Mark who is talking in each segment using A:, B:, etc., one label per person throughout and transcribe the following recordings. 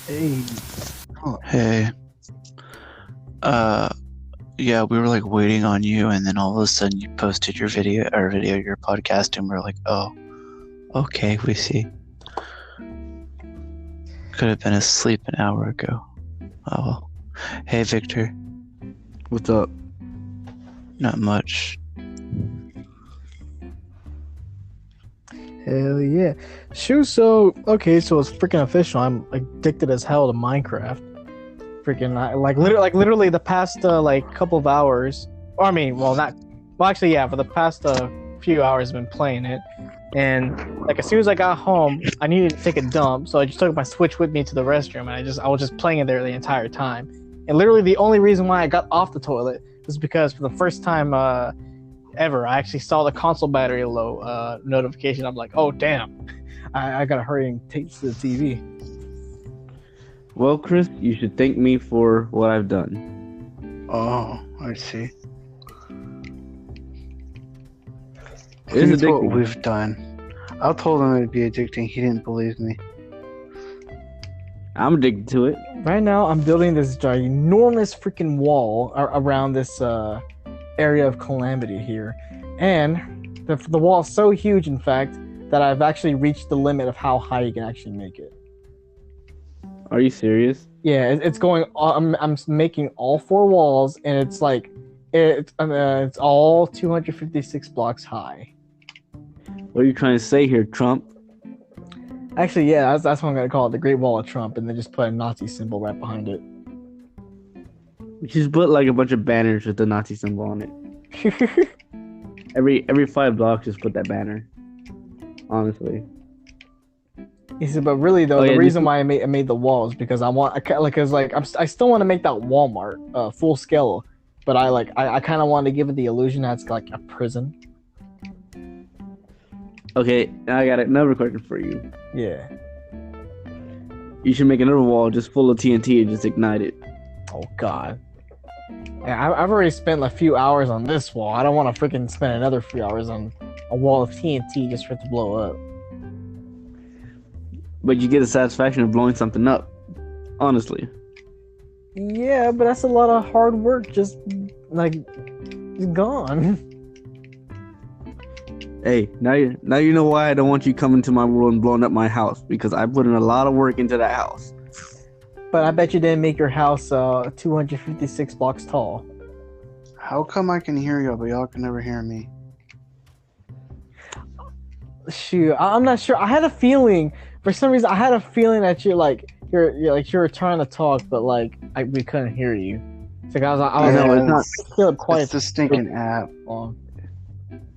A: Hey, oh,
B: Hey, uh, yeah, we were like waiting on you, and then all of a sudden you posted your podcast, and we're like, oh, okay, we see. Could have been asleep an hour ago. Oh well. Hey, Victor,
A: what's up?
B: not much.
C: Hell yeah. Shoot, so okay, so it's freaking official. I'm addicted as hell to Minecraft. Freaking literally the past like couple of hours. Or I mean, well not well actually yeah, for the past few hours I've been playing it. And like as soon as I got home, I needed to take a dump, so I just took my Switch with me to the restroom and I was just playing it there the entire time. And literally the only reason why I got off the toilet was because for the first time ever, I actually saw the console battery low notification. I'm like, oh damn, I gotta hurry and take this to the TV.
A: Well, Chris, you should thank me for what I've done.
B: Oh, I see.
A: It is
B: Here's what
A: addicting.
B: we've done. I told him it'd be addicting. He didn't believe me.
A: I'm addicted to it.
C: Right now, I'm building this ginormous freaking wall around this area of calamity here, and the wall is so huge, in fact, that I've actually reached the limit of how high you can actually make it.
A: Are you serious?
C: Yeah, it's going. I'm making all four walls, and it's like it's all 256 blocks high.
A: What are you trying to say here, Trump?
C: Actually, yeah, that's what I'm gonna call it, the Great Wall of Trump, and then just put a Nazi symbol right behind it.
A: You just put like a bunch of banners with the Nazi symbol on it. Every 5 blocks, just put that banner. Honestly.
C: He said, but really though,
A: Oh,
C: the
A: yeah,
C: reason why I made the walls because I still want to make that Walmart full scale, but I kind of want to give it the illusion that it's like a prison.
A: Okay, I got another question for you.
C: Yeah.
A: You should make another wall just full of TNT and just ignite it.
C: Oh God. Yeah, I've already spent a few hours on this wall. I don't want to freaking spend another few hours on a wall of TNT just for it to blow up.
A: But you get the satisfaction of blowing something up. Honestly.
C: Yeah, but that's a lot of hard work just gone.
A: Hey, now you know why I don't want you coming to my world and blowing up my house, because I put in a lot of work into that house.
C: But I bet you didn't make your house 256 blocks tall.
B: How come I can hear y'all, but y'all can never hear me?
C: Shoot, I'm not sure. I had a feeling, for some reason, I had a feeling that you were trying to talk, but we couldn't hear you. So I was
A: know,
C: like,
A: it's not.
C: Caleb quiet.
B: It's the stinking app.
C: Long.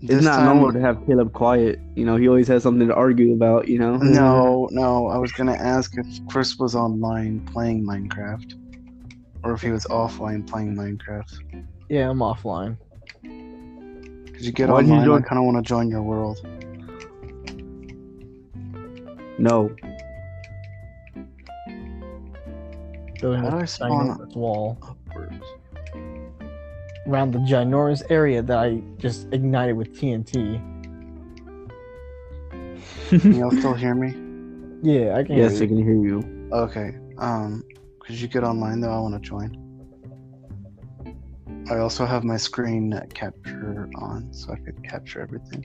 A: It's
B: This
A: not
B: time-
A: normal to have Caleb quiet. You know, he always has something to argue about. You know.
B: No. I was gonna ask if Chris was online playing Minecraft, or if he was offline playing Minecraft.
C: Yeah, I'm offline.
B: Could you get
A: Why did you
B: online?
A: join-
B: I kind of want to join your world.
A: No.
C: Building
B: How do I
C: a
B: spawn
C: ginormous wall
B: upwards?
C: around the ginormous area that I just ignited with TNT.
B: Can y'all still hear me?
C: Yeah, I can
A: Yes,
C: hear
A: I
C: you.
A: can hear you.
B: Okay. Could you get online though? I want to join. I also have my screen capture on, so I could capture everything.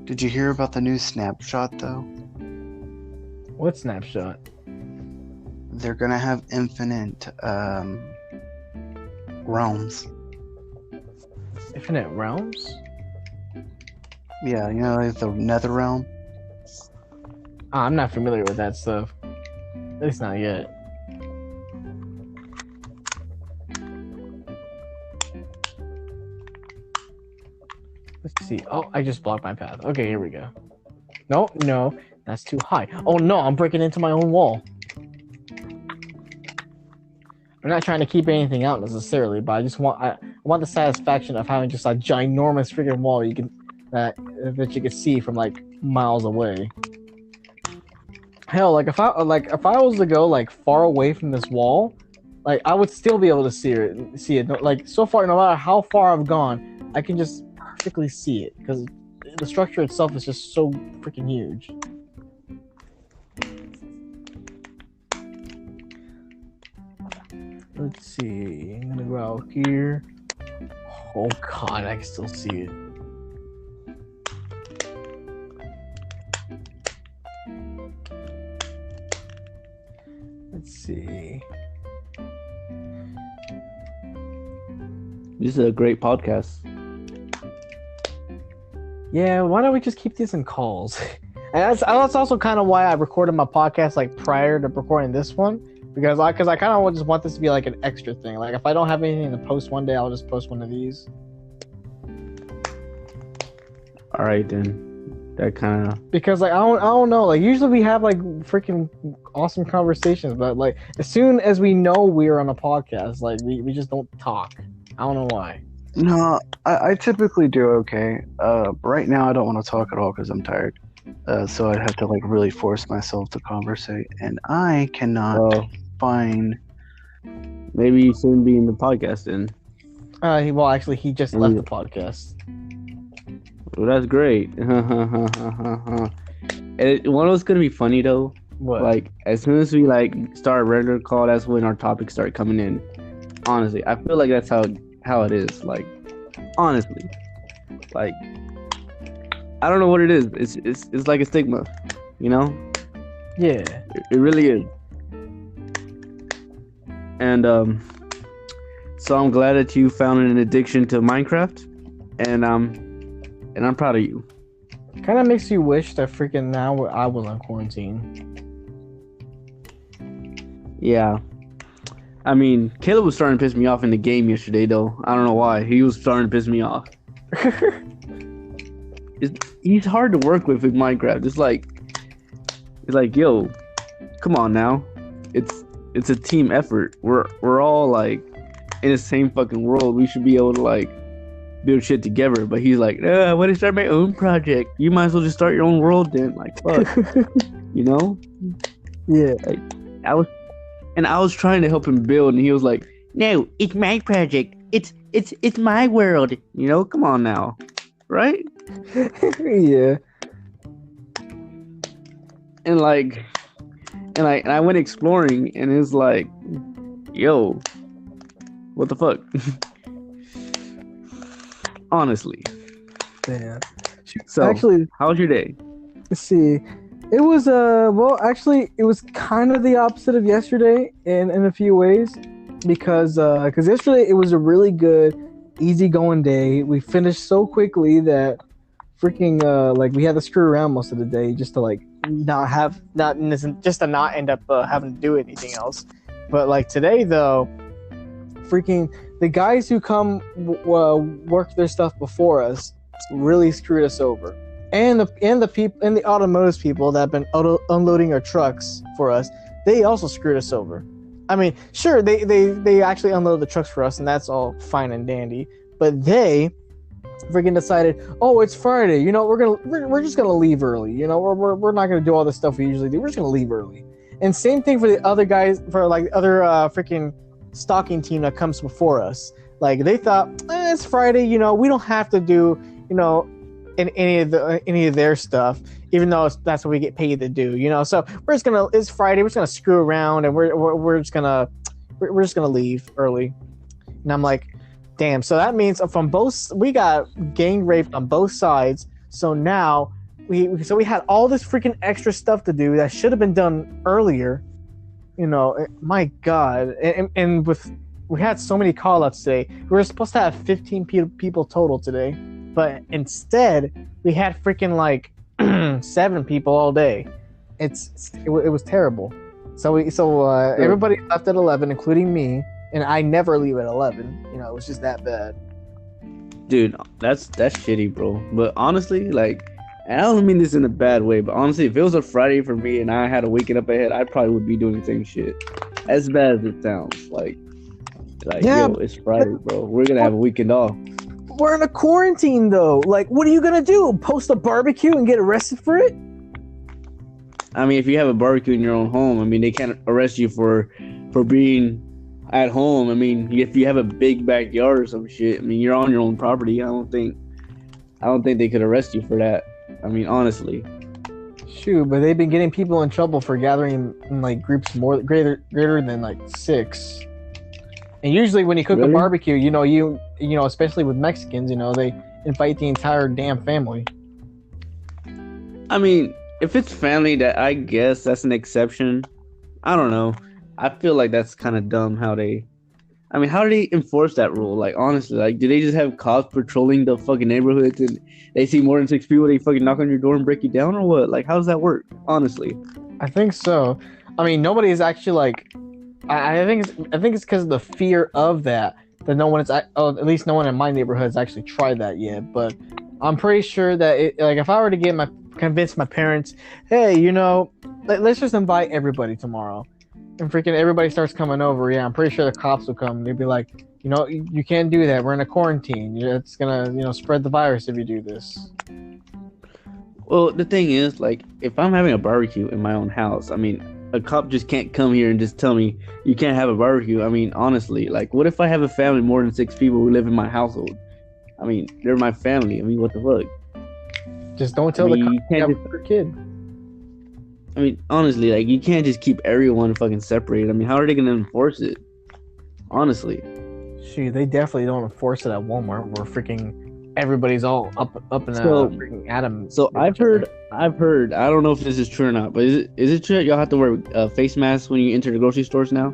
B: Did you hear about the new snapshot though?
C: What snapshot?
B: They're gonna have infinite realms.
C: Infinite realms?
B: Yeah, you know, like the nether realm.
C: I'm not familiar with that stuff. At least not yet. Let's see. Oh, I just blocked my path. Okay, here we go. No, that's too high. Oh no, I'm breaking into my own wall. I'm not trying to keep anything out necessarily, but I want the satisfaction of having just a ginormous freaking wall that you can see from like miles away. Hell, if I was to go like far away from this wall, like I would still be able to see it. Like so far, no matter how far I've gone, I can just perfectly see it because the structure itself is just so freaking huge. Let's see. I'm gonna go out here. Oh god, I can still see it. Let's see.
A: This is a great podcast.
C: Yeah, why don't we just keep these in calls? And that's also kind of why I recorded my podcast like prior to recording this one, because I kind of just want this to be like an extra thing. Like if I don't have anything to post one day, I'll just post one of these.
A: All right then, that kind of
C: Because like I don't know. Like usually we have like freaking awesome conversations, but like as soon as we know we're on a podcast, like we just don't talk. I don't know why.
B: No, I typically do okay. Right now I don't want to talk at all because I'm tired. So I'd have to like really force myself to conversate, and I cannot find.
A: maybe you shouldn't be in the podcast then.
C: He just left the podcast.
A: Well, that's great. And one was gonna be funny though.
C: What?
A: Like as soon as we like start a regular call, that's when our topics start coming in. Honestly, I feel like that's how it is. Like honestly, like I don't know what it is. It's like a stigma, you know?
C: Yeah.
A: It really is. And so I'm glad that you found an addiction to Minecraft, and I'm proud of you.
C: Kind of makes you wish that freaking now I was on quarantine.
A: Yeah. I mean, Caleb was starting to piss me off in the game yesterday, though. I don't know why. He was starting to piss me off. He's hard to work with in Minecraft. It's like, yo, come on now. It's a team effort. We're all like in the same fucking world. We should be able to like build shit together. But he's like, I want to start my own project. You might as well just start your own world then. Like, fuck. You know?
C: Yeah.
A: Like, I was trying to help him build, and he was like, "No, it's my project. It's my world. You know, come on now, right?"
C: Yeah.
A: And I went exploring, and it's like, "Yo, what the fuck?" Honestly.
C: Yeah.
A: So,
C: actually,
A: how was your day?
C: let's see. It was it was kind of the opposite of yesterday in a few ways, because yesterday it was a really good, easygoing day. We finished so quickly that freaking like we had to screw around most of the day just to like not end up having to do anything else. But like today though, freaking the guys who come work their stuff before us really screwed us over. And the people and the automotive people that have been unloading our trucks for us, they also screwed us over. I mean, sure, they actually unloaded the trucks for us, and that's all fine and dandy. But they freaking decided, oh, it's Friday. You know, we're just gonna leave early. You know, we're not gonna do all the stuff we usually do. We're just gonna leave early. And same thing for the other guys, for like the other freaking stocking team that comes before us. Like they thought, it's Friday. You know, we don't have to do, you know, in any of their stuff, even though that's what we get paid to do, you know. So it's Friday, we're just gonna screw around, and we're just gonna leave early. And I'm like, damn. So that means we got gang raped on both sides. So now we had all this freaking extra stuff to do that should have been done earlier. You know, my God. And we had so many call outs today. We were supposed to have 15 people total today. But instead, we had freaking like 7 people all day. It was terrible. So everybody left at 11, including me, and I never leave at 11. You know, it was just that bad.
A: Dude, that's shitty, bro. But honestly, like, and I don't mean this in a bad way, but honestly, if it was a Friday for me and I had to wake it up ahead, I probably would be doing the same shit. As bad as it sounds, like yeah, yo, it's Friday, bro. We're gonna have a weekend off.
C: We're in a quarantine, though. Like, what are you gonna do? Post a barbecue and get arrested for it?
A: I mean, if you have a barbecue in your own home, I mean, they can't arrest you for being at home. I mean, if you have a big backyard or some shit, I mean, you're on your own property. I don't think they could arrest you for that. I mean, honestly.
C: Shoot, but they've been getting people in trouble for gathering in like groups greater than like 6. And usually when you cook a
A: Really?
C: barbecue, you know, especially with Mexicans, they invite the entire damn family.
A: I mean, if it's family, that I guess that's an exception. I don't know. I feel like that's kind of dumb how they. I mean, how do they enforce that rule? Like, honestly, like, do they just have cops patrolling the fucking neighborhoods and they see more than 6 people, they fucking knock on your door and break you down, or what? Like, how does that work? Honestly,
C: I think so. I mean, nobody is actually like. I think it's because of the fear of that no one is. Oh, at least no one in my neighborhood has actually tried that yet. But I'm pretty sure that like if I were to convince my parents, hey, let's just invite everybody tomorrow, and freaking everybody starts coming over. Yeah, I'm pretty sure the cops will come. They'd be like, you can't do that. We're in a quarantine. It's gonna spread the virus if you do this.
A: well, the thing is, like, if I'm having a barbecue in my own house, I mean, a cop just can't come here and just tell me you can't have a barbecue. I mean, honestly, like, what if I have a family more than 6 people who live in my household? I mean, they're my family. I mean, what the fuck?
C: Just don't tell
A: I mean,
C: the
A: you
C: cops
A: can't
C: you
A: just,
C: have a kid.
A: I mean, honestly, like, you can't just keep everyone fucking separated. I mean, how are they gonna enforce it? Honestly,
C: Shoot, they definitely don't enforce it at Walmart where freaking everybody's all up in a
A: So-
C: freaking atom.
A: so I've heard. I don't know if this is true or not, but is it true that y'all have to wear face masks when you enter the grocery stores now?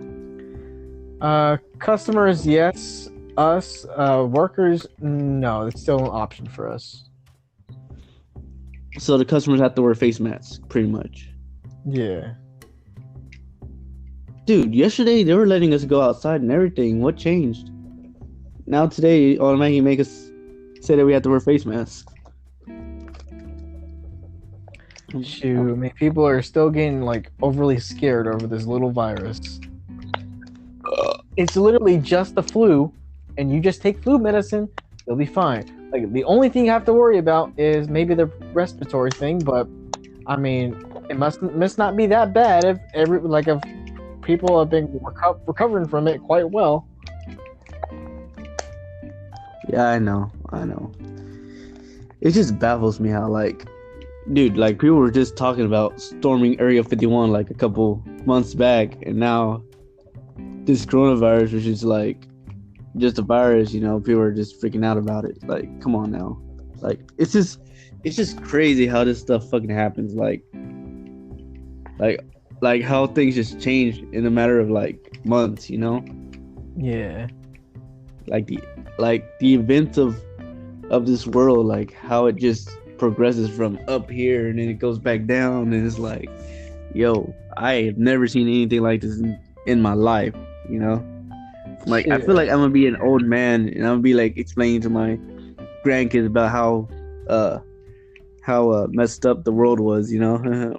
C: Customers, yes. Us, workers, no. It's still an option for us.
A: So the customers have to wear face masks, pretty much.
C: Yeah.
A: Dude, yesterday they were letting us go outside and everything. What changed? Now today, automatically make us say that we have to wear face masks.
C: Shoot, I mean, people are still getting like overly scared over this little virus. It's literally just the flu, and you just take flu medicine, you'll be fine. Like the only thing you have to worry about is maybe the respiratory thing, but I mean, it must not be that bad if people have been recovering from it quite well.
A: Yeah, I know. It just baffles me how, like, dude, like, people were just talking about storming Area 51 like a couple months back, and now this coronavirus, which is like just a virus, people are just freaking out about it. Like, come on now. Like, it's just crazy how this stuff fucking happens. Like how things just change in a matter of like months,
C: Yeah.
A: Like the events of this world, like how it just progresses from up here and then it goes back down, and it's like, yo, I have never seen anything like this in my life, Like, I feel like I'm gonna be an old man and I'm gonna be like explaining to my grandkids about how messed up the world was,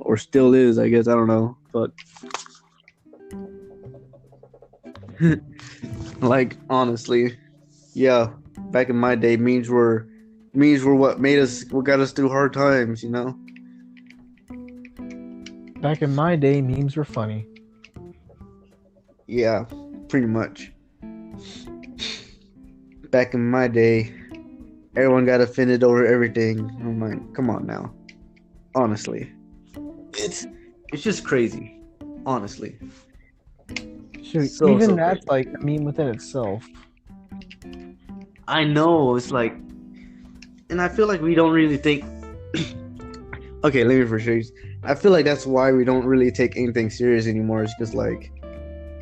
A: or still is, I guess. I don't know, but like, honestly, yeah, back in my day, memes were what got us through hard times,
C: Back in my day, memes were funny.
A: Yeah, pretty much. Back in my day, everyone got offended over everything. I'm like, come on now. Honestly. It's just crazy. Honestly.
C: Shoot,
A: So
C: even that's
A: crazy.
C: like a meme within itself.
A: I know, it's like, and I feel like we don't really think. Okay, let me rephrase. I feel like that's why we don't really take anything serious anymore. It's because, like,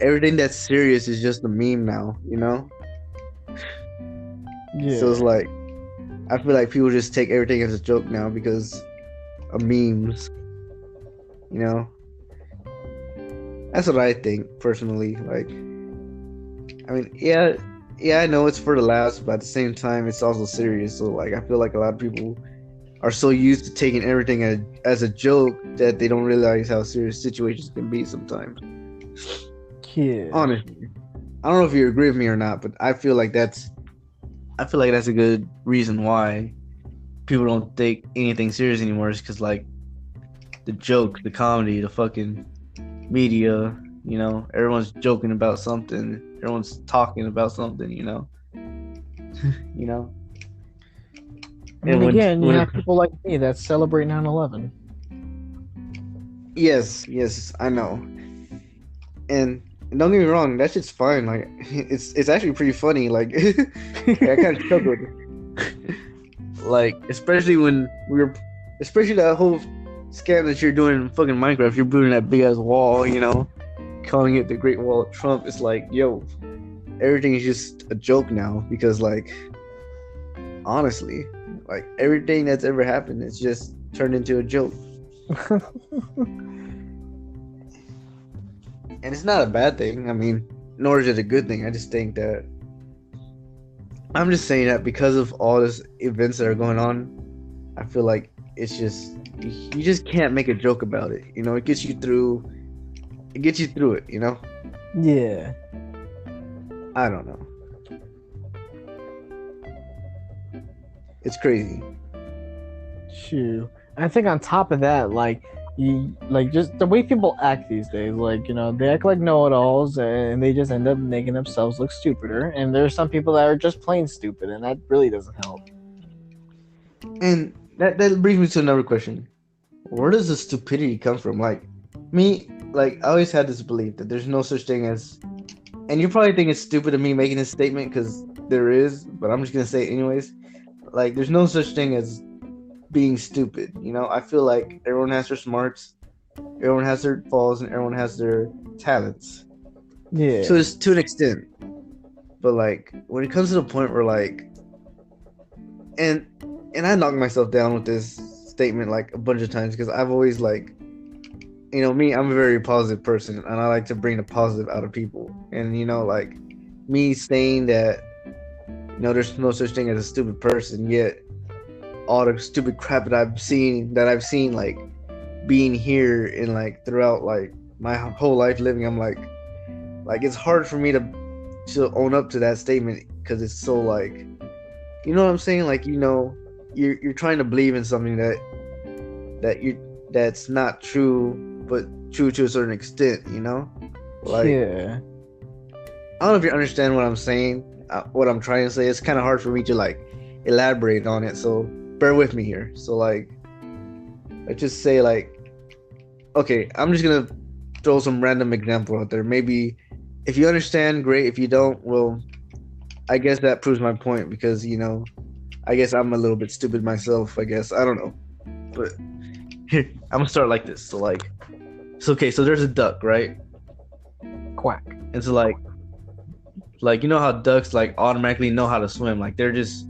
A: everything that's serious is just a meme now,
C: Yeah.
A: So it's like, I feel like people just take everything as a joke now because of memes. That's what I think personally. Like, I mean, yeah, I know it's for the laughs, but at the same time, it's also serious. So, like, I feel like a lot of people are so used to taking everything as a joke that they don't realize how serious situations can be sometimes.
C: Yeah.
A: Honestly, I don't know if you agree with me or not, but I feel like that's a good reason why people don't take anything serious anymore. Is because, like, the joke, the comedy, the fucking media, everyone's joking about something, everyone's talking about something,
C: And again, you have people like me that celebrate 9/11.
A: Yes, I know. And don't get me wrong, that shit's fine. Like, it's actually pretty funny. Like, I kind of chuckled. Like, especially when especially that whole scam that you're doing in fucking Minecraft. You're building that big ass wall, calling it the Great Wall of Trump. It's like, yo, everything is just a joke now because, like, honestly, like everything that's ever happened is just turned into a joke. And it's not a bad thing. I mean, nor is it a good thing. I just think that I'm just saying that because of all these events that are going on, I feel like it's just you just can't make a joke about it. It gets you through. It gets you through it.
C: Yeah.
A: I don't know. It's crazy.
C: Shoot. I think on top of that, like just the way people act these days, like, they act like know-it-alls and they just end up making themselves look stupider. And there's some people that are just plain stupid, and that really doesn't help.
A: And that brings me to another question. Where does the stupidity come from? Like, me, like, I always had this belief that there's no such thing as, and you probably think it's stupid of me making this statement because there is, but I'm just going to say it anyways. Like, there's no such thing as being stupid. I feel like everyone has their smarts, everyone has their flaws, and everyone has their talents.
C: Yeah.
A: So it's to an extent. But, like, when it comes to the point where, like, and I knocked myself down with this statement, like, a bunch of times because I've always, like, me, I'm a very positive person, and I like to bring the positive out of people. And, like, me saying that, there's no such thing as a stupid person, yet all the stupid crap that I've seen, like, being here and, like, throughout, like, my whole life living, I'm like, it's hard for me to own up to that statement because it's so, like, you know what I'm saying? Like, you're trying to believe in something that's not true, but true to a certain extent, Like,
C: yeah.
A: I don't know if you understand what I'm saying, what I'm trying to say. It's kind of hard for me to, like, elaborate on it, so bear with me here. So, like, let's just say, like, okay, I'm just gonna throw some random example out there. Maybe if you understand, great. If you don't, well, I guess that proves my point because, I guess I'm a little bit stupid myself, I guess. I don't know. But here, I'm gonna start like this. So, like, okay, so there's a duck, right?
C: Quack.
A: And so, like, how ducks, like, automatically know how to swim. Like, they're just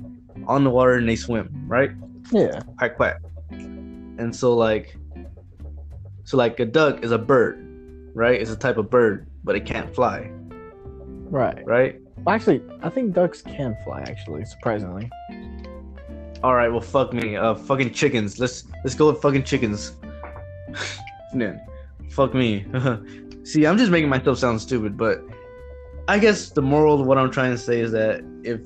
A: on the water and they swim, right?
C: Yeah.
A: Quack, quack. And so, like, a duck is a bird, right? It's a type of bird, but it can't fly.
C: Right.
A: Right?
C: Well, actually, I think ducks can fly, actually, surprisingly.
A: All right, well, fuck me. Fucking chickens. Let's go with fucking chickens. Man, fuck me. See, I'm just making myself sound stupid, but I guess the moral of what I'm trying to say is that if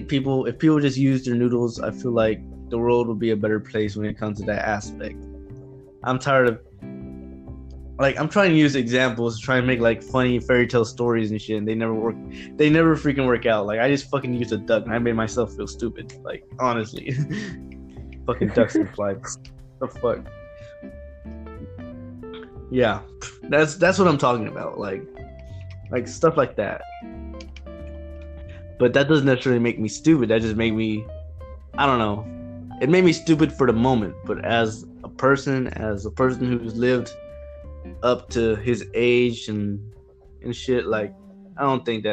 A: people just use their noodles, I feel like the world would be a better place when it comes to that aspect. I'm tired of, like, I'm trying to use examples, try and make, like, funny fairy tale stories and shit, and they never freaking work out. Like, I just fucking used a duck and I made myself feel stupid. Like, honestly. Fucking ducks and fly. The fuck? Yeah. That's what I'm talking about. Like stuff like that. But that doesn't necessarily make me stupid. That just made me, I don't know. It made me stupid for the moment, but as a person who's lived up to his age and shit, like, I don't think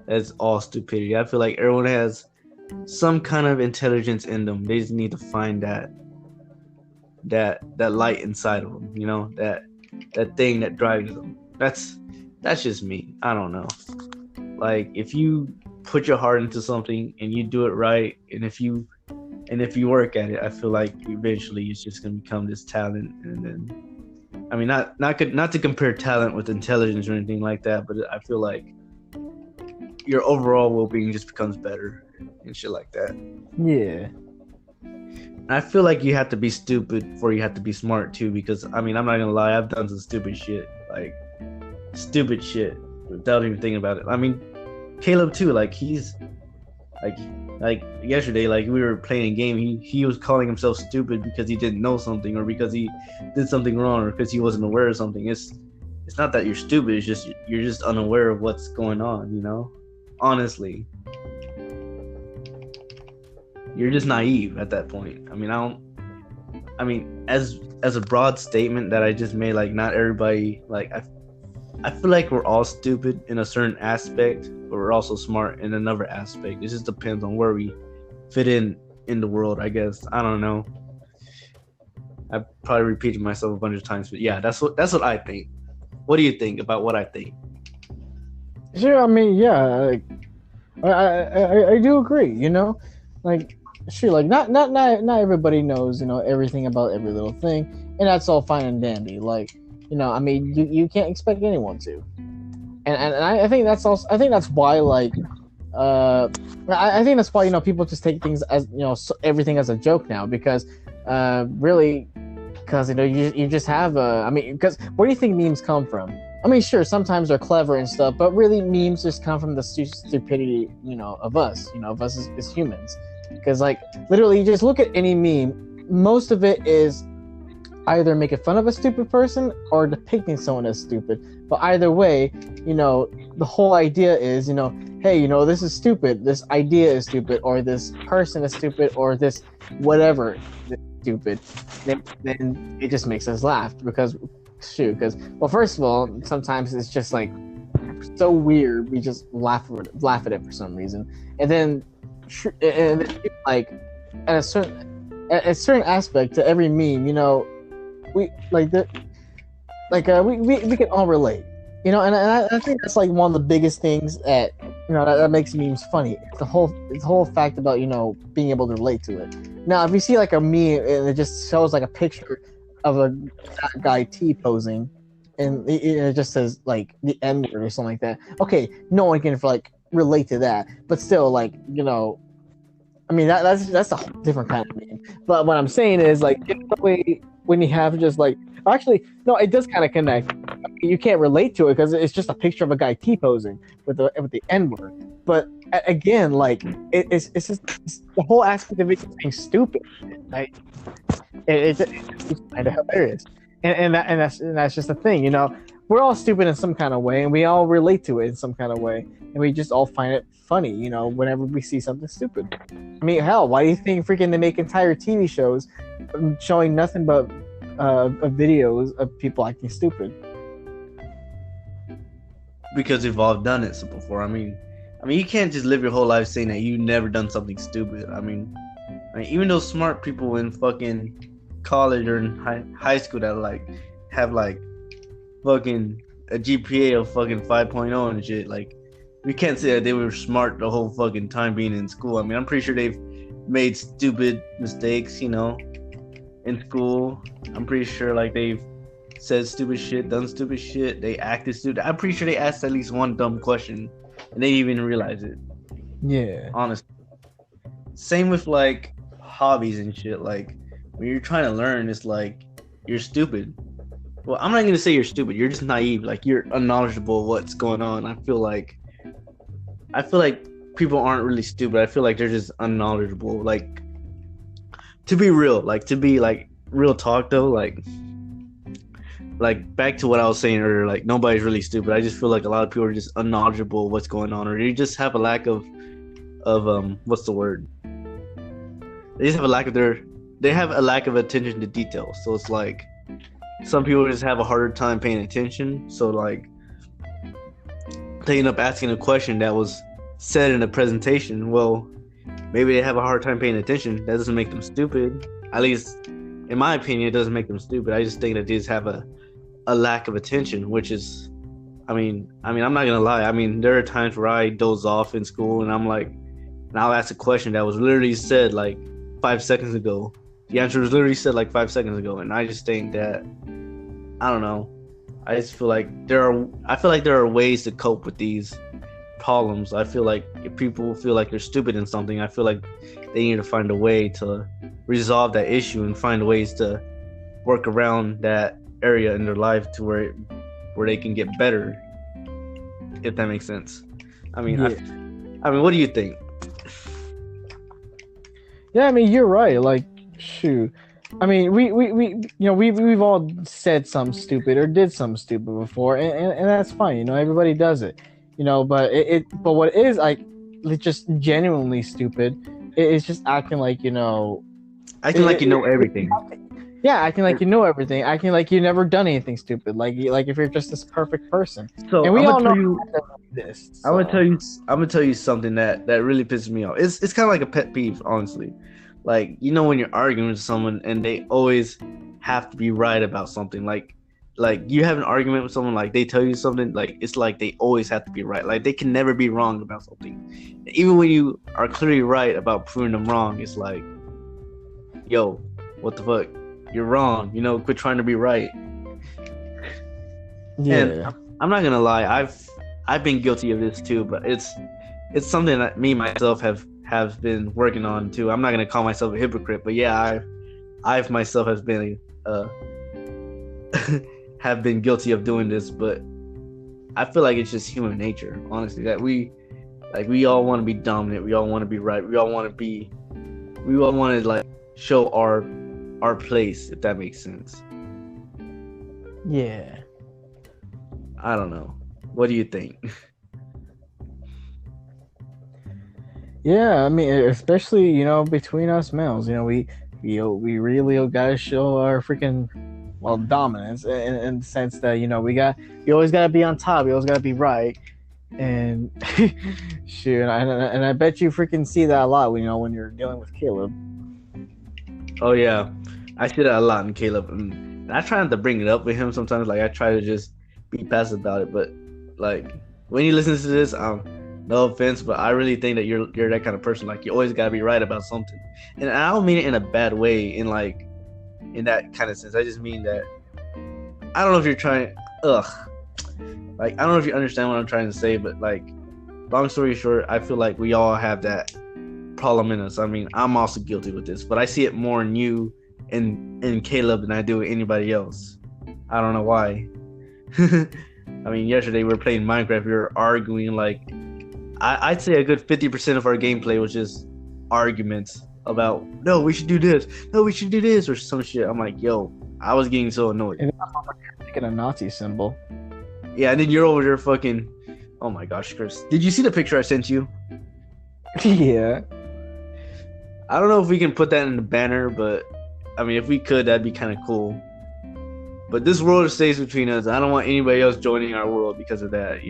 A: that's all stupidity. I feel like everyone has some kind of intelligence in them. They just need to find that light inside of them, that thing that drives them. That's just me. I don't know. Like, if you put your heart into something and you do it right, and if you work at it, I feel like eventually it's just gonna become this talent. And then, I mean, not to compare talent with intelligence or anything like that, but I feel like your overall well-being just becomes better and shit like that.
C: Yeah.
A: I feel like you have to be stupid before you have to be smart too, because, I mean, I'm not gonna lie, I've done some stupid shit without even thinking about it. I mean, Caleb too, like, he's like yesterday, like, we were playing a game, he was calling himself stupid because he didn't know something, or because he did something wrong, or because he wasn't aware of something. it's not that you're stupid. It's just you're just unaware of what's going on. You know, honestly, you're just naive at that point. I mean, as a broad statement that I just made, like not everybody, like I feel like we're all stupid in a certain aspect, but we're also smart in another aspect. It just depends on where we fit in the world, I guess. I don't know. I probably repeated myself a bunch of times, but yeah, that's what I think. What do you think about what I think?
C: Sure, I mean, yeah, like, I do agree. You know, like sure, like not everybody knows, you know, everything about every little thing, and that's all fine and dandy. Like, you know, I mean, you can't expect anyone to, and I think that's also, I think that's why, like, I think that's why, you know, people just take things as, you know, everything as a joke now, because really, because, you know, you just have I mean, because where do you think memes come from? I mean, sure, sometimes they're clever and stuff, but really memes just come from the stupidity, you know, of us as humans. Because, like, literally, you just look at any meme, most of it is either making fun of a stupid person or depicting someone as stupid. But either way, you know, the whole idea is, you know, hey, you know, this is stupid, this idea is stupid, or this person is stupid, or this whatever is stupid. Then it just makes us laugh because, well, first of all, sometimes it's just like so weird, we just laugh at it for some reason, and then like at a certain aspect to every meme, you know, we like that, like we can all relate, you know, and I think that's like one of the biggest things that, you know, that makes memes funny. It's the whole fact about, you know, being able to relate to it. Now, if you see like a meme and it just shows like a picture of a guy T-posing, and it just says like the N word or something like that, okay, no one can like relate to that, but still, like, you know, I mean, that's a whole different kind of meme. But what I'm saying is, like, when you have just like, actually, no, it does kind of connect. I mean, you can't relate to it because it's just a picture of a guy T-posing with the N word. But again, like, it's just the whole aspect of it being stupid. Like, it's kind of hilarious, and that's just the thing, you know. We're all stupid in some kind of way, and we all relate to it in some kind of way, and we just all find it funny, you know, whenever we see something stupid. I mean, hell, why do you think freaking they make entire TV shows showing nothing but videos of people acting stupid?
A: Because we've all done it before. I mean, you can't just live your whole life saying that you've never done something stupid. I mean, even those smart people in fucking college or in high school that like have like fucking a GPA of fucking 5.0 and shit, like, we can't say that they were smart the whole fucking time being in school. I mean, I'm pretty sure they've made stupid mistakes, you know, in school. I'm pretty sure, like, they've said stupid shit, done stupid shit, they acted stupid. I'm pretty sure they asked at least one dumb question and they didn't even realize it.
C: Yeah.
A: Honestly. Same with, like, hobbies and shit. Like, when you're trying to learn, it's like, you're stupid. Well, I'm not going to say you're stupid. You're just naive. Like, you're unknowledgeable of what's going on. I feel like people aren't really stupid. I feel like they're just unknowledgeable. Like, to be real, like, to be like real talk though, like back to what I was saying earlier, like, nobody's really stupid. I just feel like a lot of people are just unknowledgeable of what's going on, or they just have a lack of what's the word? They have a lack of attention to detail. So it's like some people just have a harder time paying attention. So like they end up asking a question that was said in a presentation. Well, maybe they have a hard time paying attention. That doesn't make them stupid. At least, in my opinion, it doesn't make them stupid. I just think that they just have a lack of attention, which is, I mean, I'm not gonna lie. I mean, there are times where I doze off in school, and I'm like, and I'll ask a question that was literally said like 5 seconds ago. The answer was literally said like 5 seconds ago, and I just think that, I don't know. I just feel like there are ways to cope with these problems. I feel like if people feel like they're stupid in something, I feel like they need to find a way to resolve that issue and find ways to work around that area in their life to where they can get better, if that makes sense. I mean, yeah. I mean, what do you think?
C: Yeah, I mean, you're right. Like, shoot, I mean, we've all said something stupid or did something stupid before, and that's fine. Everybody does it. But but what is like just genuinely stupid is just acting like
A: Acting like you know everything.
C: Yeah, acting like you know everything, acting like you never done anything stupid, like if you're just this perfect person.
A: So
C: And we all know
A: you,
C: this.
A: I'm gonna tell you something that really pisses me off. It's kind of like a pet peeve, honestly. Like when you're arguing with someone and they always have to be right about something. Like you have an argument with someone, like they tell you something, like it's like they always have to be right. Like they can never be wrong about something. Even when you are clearly right about proving them wrong, it's like, yo, what the fuck? You're wrong. Quit trying to be right.
C: Yeah.
A: And I'm not gonna lie, I've been guilty of this too, but it's something that me myself have been working on too. I'm not gonna call myself a hypocrite, but yeah, I've myself has been have been guilty of doing this, but I feel like it's just human nature, honestly, that we all want to be dominant, we all want to be right, we all want to like show our place, if that makes sense.
C: Yeah.
A: I don't know. What do you think?
C: Yeah, I mean, especially between us males, we really gotta show our freaking dominance in the sense that we always gotta be on top, we always gotta be right, and shoot, and I bet you freaking see that a lot when you're dealing with Caleb.
A: Oh yeah, I see that a lot in Caleb, and I try not to bring it up with him sometimes. Like I try to just be passive about it, but like when he listens to this, no offense, but I really think that you're that kind of person. Like you always gotta be right about something, and I don't mean it in a bad way. In that kind of sense, I just mean that I don't know if you're trying. Like I don't know if you understand what I'm trying to say, but like, long story short, I feel like we all have that problem in us. I mean, I'm also guilty with this, but I see it more in you and in Caleb than I do with anybody else. I don't know why. I mean, yesterday we were playing Minecraft. We were arguing like I'd say a good 50% of our gameplay was just arguments about no, we should do this, no, we should do this, or some shit. I'm like, yo, I was getting so annoyed.
C: And making a Nazi symbol.
A: Yeah, and then you're over there fucking. Oh my gosh, Chris, did you see the picture I sent you?
C: Yeah.
A: I don't know if we can put that in the banner, but I mean, if we could, that'd be kind of cool. But this world stays between us. I don't want anybody else joining our world because of that,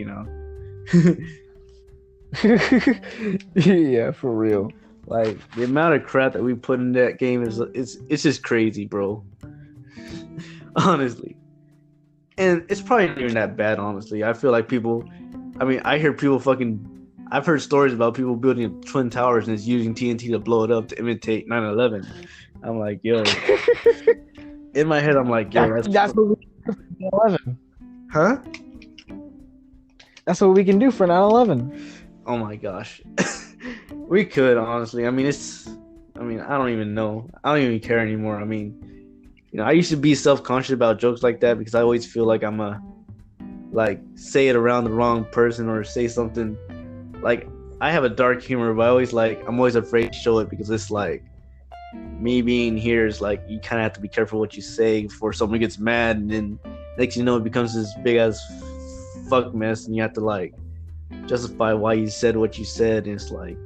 C: Yeah, for real.
A: Like the amount of crap that we put in that game it's just crazy, bro. Honestly, and it's probably not even that bad. Honestly, I feel like people. I mean, I hear people fucking. I've heard stories about people building twin towers and it's using TNT to blow it up to imitate 9/11. I'm like, yo. In my head, I'm like, yo,
C: that's what we can do for 9/11.
A: Huh?
C: That's what we can do for 9/11.
A: Oh my gosh. We could, honestly. I mean, I don't even know. I don't even care anymore. I mean, I used to be self-conscious about jokes like that because I always feel like I'm say it around the wrong person or say something. Like, I have a dark humor, but I'm always afraid to show it because it's like, me being here is like, you kind of have to be careful what you say before someone gets mad, and then next it becomes this big ass fuck mess, and you have to justify why you said what you said, and it's like,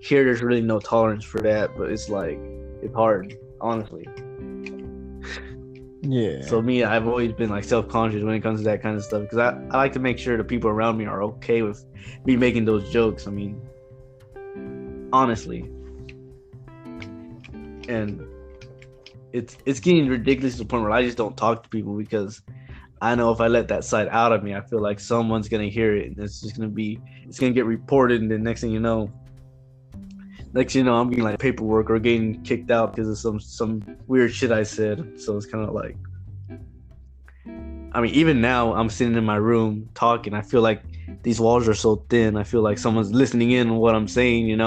A: here there's really no tolerance for that, but it's like, it's hard, honestly.
C: Yeah.
A: So me, I've always been self-conscious when it comes to that kind of stuff because I like to make sure the people around me are okay with me making those jokes. I mean, honestly. And it's getting ridiculous to the point where I just don't talk to people because I know if I let that side out of me, I feel like someone's gonna hear it and it's gonna get reported, and then next thing you know, I'm getting paperwork or getting kicked out because of some weird shit I said. So it's kind of like, I mean, even now I'm sitting in my room talking. I feel like these walls are so thin. I feel like someone's listening in on what I'm saying.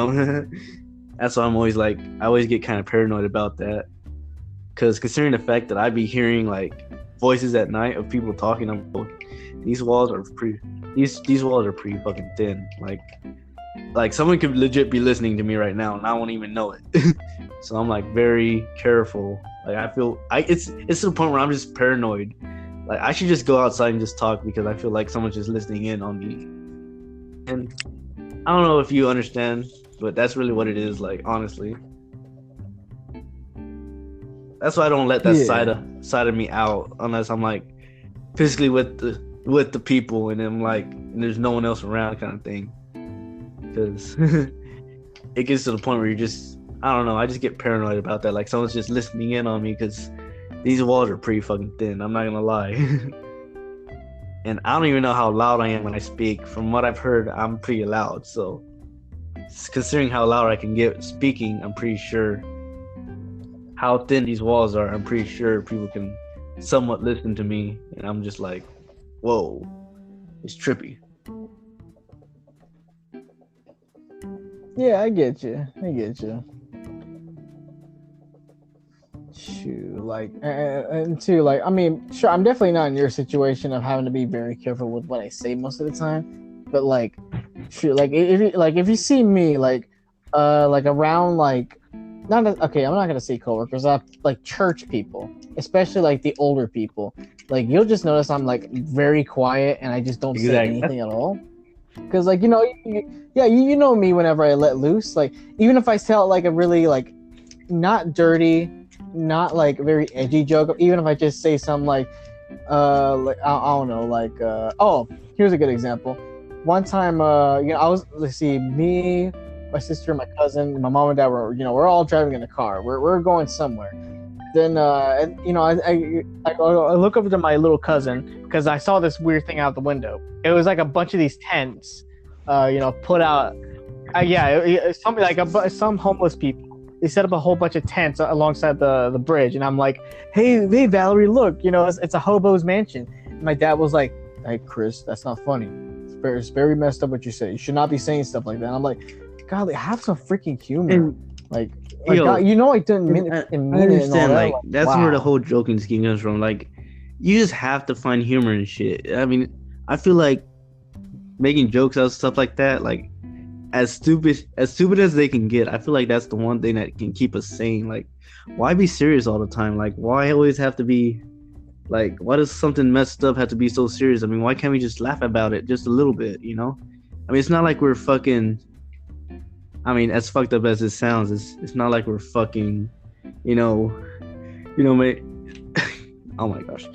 A: That's why I'm always I always get kind of paranoid about that. Because considering the fact that I be hearing voices at night of people talking, I'm like, these walls are pretty fucking thin. Like someone could legit be listening to me right now and I won't even know it. So I'm like very careful. Like I feel it's to the point where I'm just paranoid. Like I should just go outside and just talk because I feel like someone's just listening in on me. And I don't know if you understand, but that's really what it is. Like honestly, that's why I don't let that side of me out unless I'm like physically with the people and then like and there's no one else around kind of thing. Because it gets to the point where you just I don't know. I just get paranoid about that. Like someone's just listening in on me because these walls are pretty fucking thin. I'm not gonna lie. And I don't even know how loud I am when I speak. From what I've heard, I'm pretty loud. So considering how loud I can get speaking, I'm pretty sure how thin these walls are. I'm pretty sure people can somewhat listen to me. And I'm just like, whoa, it's trippy.
C: Yeah, I get you. Shoot, like, and too, like, I mean, sure, I'm definitely not in your situation of having to be very careful with what I say most of the time, but like, shoot, like, if you see me, like around, like, I'm not gonna say coworkers, like church people, especially like the older people, like, you'll just notice I'm like very quiet and I just don't say anything at all. Because, like, you know me whenever I let loose. Like, even if I tell, like, a really, like, not dirty, not, like, very edgy joke, even if I just say something like I don't know, like, here's a good example. One time, I was, let's see, me, my sister, my cousin, my mom and dad we're all driving in the car. We're going somewhere. Then, I look over to my little cousin because I saw this weird thing out the window. It was like a bunch of these tents, put out. Something like some homeless people. They set up a whole bunch of tents alongside the bridge, and I'm like, hey, Valerie, look, it's a hobo's mansion. And my dad was like, hey, Chris, that's not funny. It's very messed up what you say. You should not be saying stuff like that. And I'm like, golly, have some freaking humor.
A: And,
C: God, I didn't mean it.
A: I understand, like that's wow. Where the whole joking scheme comes from. Like, you just have to find humor and shit. I mean, I feel like making jokes out of stuff like that, like as stupid as they can get, I feel like that's the one thing that can keep us sane. Like, why be serious all the time? Like, why always have to be like, why does something messed up have to be so serious? I mean, why can't we just laugh about it just a little bit, I mean, it's not like we're fucking, I mean, as fucked up as it sounds, it's not like we're fucking, mate. Oh my gosh.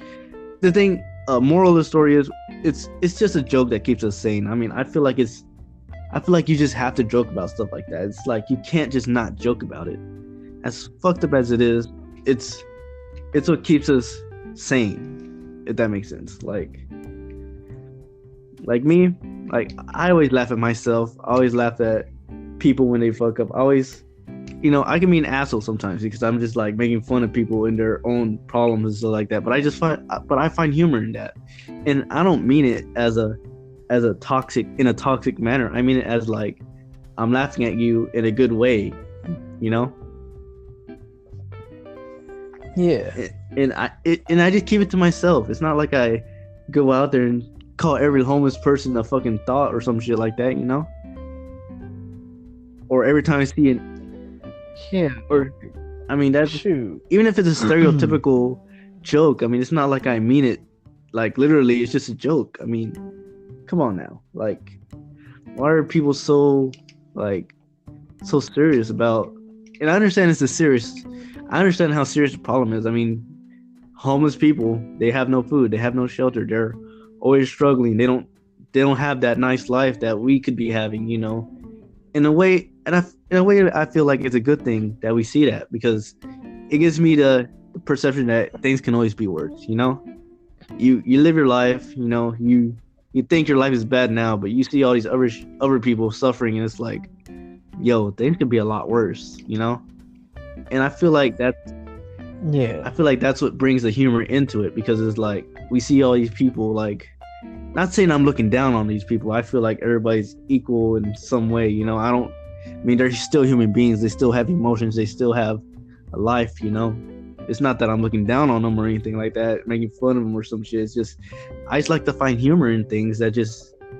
A: The thing, moral of the story is, it's just a joke that keeps us sane. I mean, I feel like you just have to joke about stuff like that. It's like you can't just not joke about it. As fucked up as it is, it's what keeps us sane, if that makes sense. Like me, like I always laugh at myself. I always laugh at people when they fuck up. I always, I can be an asshole sometimes because I'm just like making fun of people and their own problems and stuff like that. But I find humor in that, and I don't mean it as a toxic manner. I mean it as like I'm laughing at you in a good way, Yeah. And I just keep it to myself. It's not like I go out there and call every homeless person a fucking thought or some shit like that, Or every time I see it. Yeah. Or, I mean, that's true. Even if it's a stereotypical joke, I mean, it's not like I mean it. Like, literally, it's just a joke. I mean, come on now. Like, why are people so serious about... And I understand I understand how serious the problem is. I mean, homeless people, they have no food. They have no shelter. They're always struggling. They don't have that nice life that we could be having, In a way, I feel like it's a good thing that we see that, because it gives me the perception that things can always be worse. You live your life. You think your life is bad now, but you see all these other people suffering, and it's like, yo, things could be a lot worse. And I feel like that's what brings the humor into it, because it's like we see all these people, like, not saying I'm looking down on these people. I feel like everybody's equal in some way, I mean, they're still human beings. They still have emotions. They still have a life, It's not that I'm looking down on them or anything like that, making fun of them or some shit. It's just, I just like to find humor in things that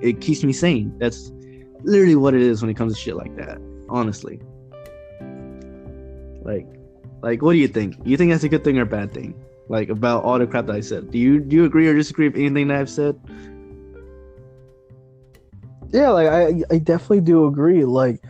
A: it keeps me sane. That's literally what it is when it comes to shit like that, honestly. Like, what do you think? You think that's a good thing or a bad thing? Like about all the crap that I said. Do you agree or disagree with anything that I've said?
C: Yeah, like I definitely do agree. Like,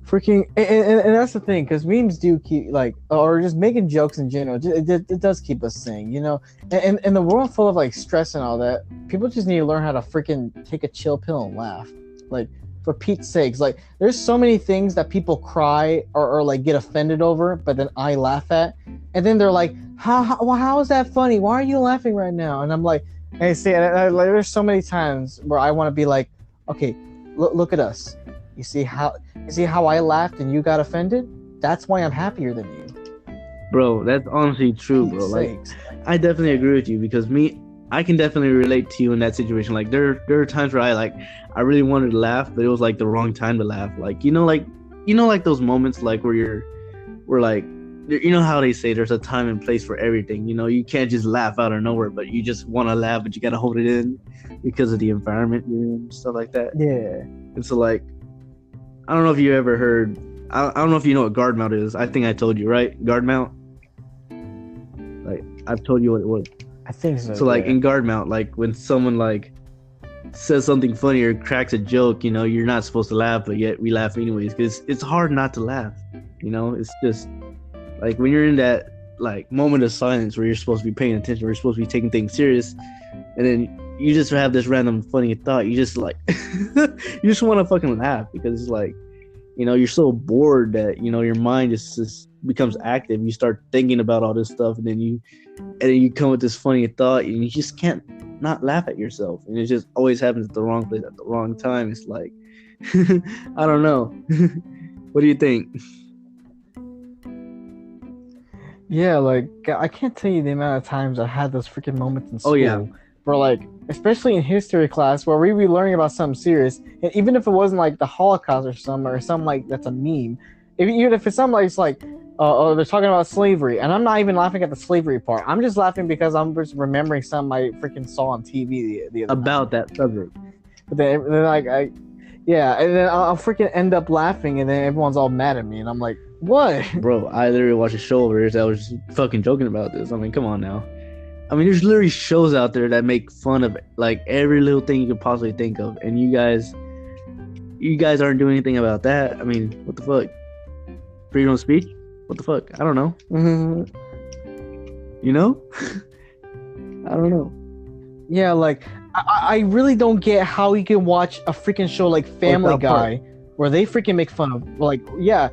C: freaking, and that's the thing, because memes do keep like, or just making jokes in general. It does keep us sane, you know. And in the world full of like stress and all that, people just need to learn how to freaking take a chill pill and laugh. Like, for Pete's sakes, like there's so many things that people cry or like get offended over, but then I laugh at, and then they're like, how is that funny? Why are you laughing right now? And I'm like, hey, see, like, there's so many times where I want to be like, okay, look at us. You see how I laughed and you got offended? That's why I'm happier than you.
A: Bro, that's honestly true, bro. Like, I definitely agree with you because I can definitely relate to you in that situation. Like, there are times where I really wanted to laugh, but it was like the wrong time to laugh. Like, like those moments like where like, you know how they say there's a time and place for everything. You know, you can't just laugh out of nowhere, but you just want to laugh, but you gotta hold it in because of the environment and stuff like that.
C: Yeah.
A: And so, like, I don't know if you ever heard. I don't know if you know what guard mount is. I think I told you, right? Guard mount. Like, I've told you what it was.
C: I think so.
A: So, like, in guard mount, like when someone like says something funny or cracks a joke, you know, you're not supposed to laugh, but yet we laugh anyways because it's hard not to laugh. You know, it's just like when you're in that like moment of silence where you're supposed to be paying attention, where you're supposed to be taking things serious, and then you just have this random funny thought. You just like you just want to fucking laugh because it's like, you know, you're so bored that, you know, your mind just becomes active. You start thinking about all this stuff, and then you come with this funny thought, and you just can't not laugh at yourself. And it just always happens at the wrong place at the wrong time. It's like I don't know. What do you think?
C: Yeah, like I can't tell you the amount of times I had those freaking moments in school.
A: Oh yeah.
C: Where, like, especially in history class, where we be learning about something serious, and even if it wasn't like the Holocaust or something like that's a meme, even if it's something like it's like, oh, they're talking about slavery, and I'm not even laughing at the slavery part. I'm just laughing because I'm just remembering something I freaking saw on TV the other
A: About
C: night.
A: that subject.
C: But then like and then I'll freaking end up laughing, and then everyone's all mad at me, and I'm like, what?
A: Bro, I literally watched a show over here that was just fucking joking about this. I mean, come on now. I mean, there's literally shows out there that make fun of like every little thing you could possibly think of, and you guys aren't doing anything about that. I mean, what the fuck? Freedom of speech? What the fuck? I don't know. You know? I don't know.
C: Yeah, like I really don't get how you can watch a freaking show like Family Guy, where they freaking make fun of, like, yeah,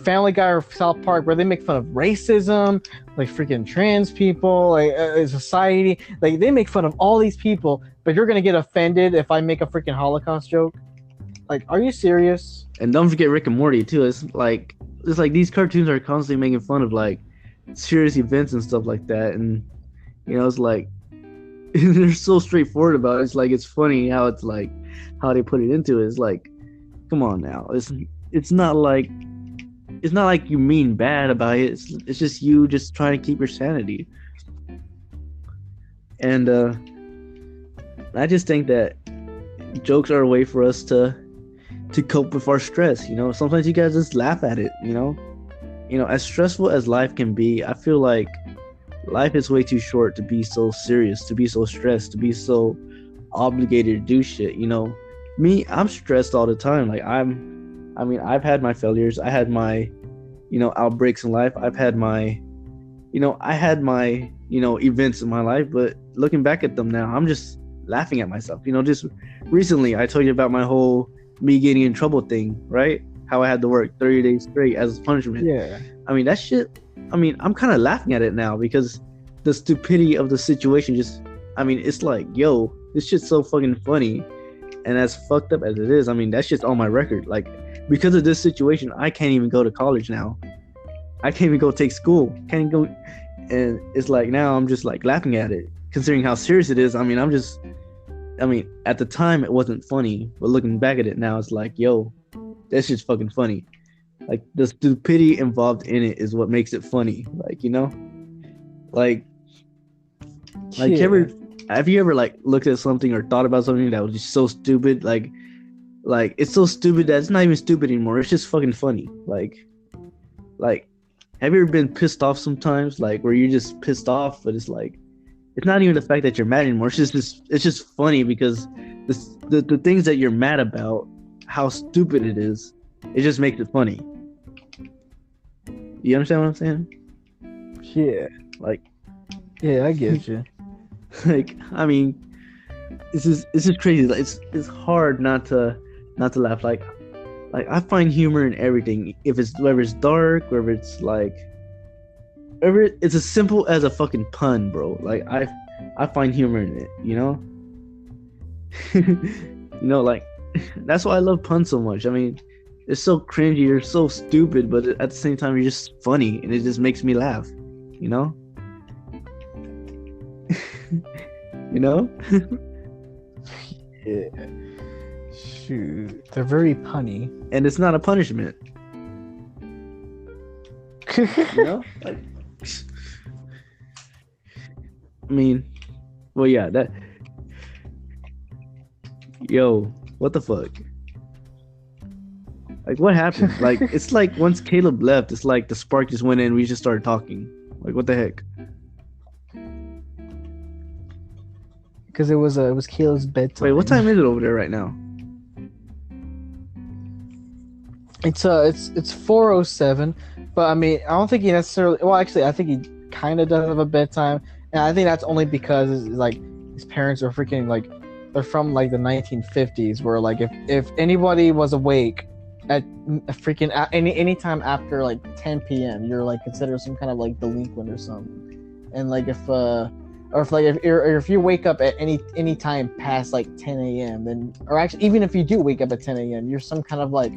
C: Family Guy or South Park, where they make fun of racism, like freaking trans people, like society, like they make fun of all these people, but you're gonna get offended if I make a freaking Holocaust joke. Like, are you serious?
A: And don't forget Rick and Morty too. It's like these cartoons are constantly making fun of like serious events and stuff like that, and you know, it's like they're so straightforward about it. It's like, it's funny how it's like how they put it into it. It's like, come on now. It's not like you mean bad about it. It's just you just trying to keep your sanity. And I just think that jokes are a way for us to cope with our stress. You know, sometimes you guys just laugh at it. You know, as stressful as life can be, I feel like life is way too short to be so serious, to be so stressed, to be so obligated to do shit. You know, me, I'm stressed all the time. Like, I've had my failures. I had my, you know, outbreaks in life. I've had my, you know, events in my life. But looking back at them now, I'm just laughing at myself. You know, just recently, I told you about my whole me getting in trouble thing, right? How I had to work 30 days straight as punishment.
C: Yeah.
A: I mean, that shit, I'm kind of laughing at it now because the stupidity of the situation just, it's like, yo, this shit's so fucking funny. And as fucked up as it is, that shit's on my record. Like, because of this situation, I can't even go to college now. I can't even go take school. Can't even go. And it's like, now I'm just like laughing at it, considering how serious it is. At the time it wasn't funny, but looking back at it now, it's like, yo, that's just fucking funny. Like, the stupidity involved in it is what makes it funny. Like, you know, like
C: Yeah.
A: have you ever like looked at something or thought about something that was just so stupid? Like it's so stupid that it's not even stupid anymore. It's just fucking funny. Like, have you ever been pissed off sometimes, like where you're just pissed off, but it's like it's not even the fact that you're mad anymore. It's just funny because the things that you're mad about, how stupid it is, it just makes it funny. You understand what I'm saying?
C: Yeah.
A: Like,
C: Yeah, I get you.
A: like I mean, it's just crazy. Like, it's hard not to laugh. Like I find humor in everything. If it's whether it's dark, whether it's like, whether it's as simple as a fucking pun, bro. Like I find humor in it. You know. You know, like that's why I love puns so much. I mean, it's so cringy, you're so stupid, but at the same time, you're just funny, and it just makes me laugh. You know. You know.
C: Yeah. Shoot, they're very punny.
A: And it's not a punishment. You know? Like, I mean, well, yeah, that. Yo, what the fuck? Like, what happened? Like, it's like once Caleb left, it's like the spark just went in. We just started talking. Like, what the heck?
C: Because it was Caleb's bedtime.
A: Wait, what time is it over there right now?
C: It's 4:07, but I mean, I don't think he necessarily. Well, actually, I think he kind of does have a bedtime, and I think that's only because like his parents are freaking like they're from like the 1950s, where like if anybody was awake at freaking any time after like 10 p.m., you're like considered some kind of like delinquent or something, and like if you wake up at any time past like 10 a.m., then or actually even if you do wake up at 10 a.m., you're some kind of like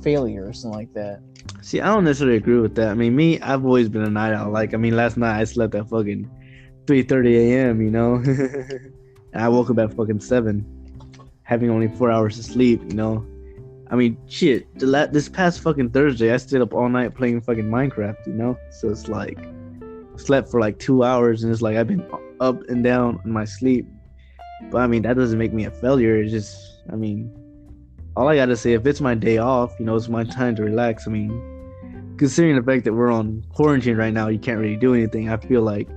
C: failure or something like that.
A: See, I don't necessarily agree with that. I mean, me, I've always been a night owl. Like, I mean, last night I slept at fucking 3:30 a.m., you know? And I woke up at fucking 7, having only 4 hours of sleep, you know? I mean, shit, this past fucking Thursday, I stayed up all night playing fucking Minecraft, you know? So it's like, slept for like 2 hours, and it's like I've been up and down in my sleep. But I mean, that doesn't make me a failure. It's just, I mean, all I gotta say, if it's my day off, you know, it's my time to relax. I mean, considering the fact that we're on quarantine right now, you can't really do anything. I feel like,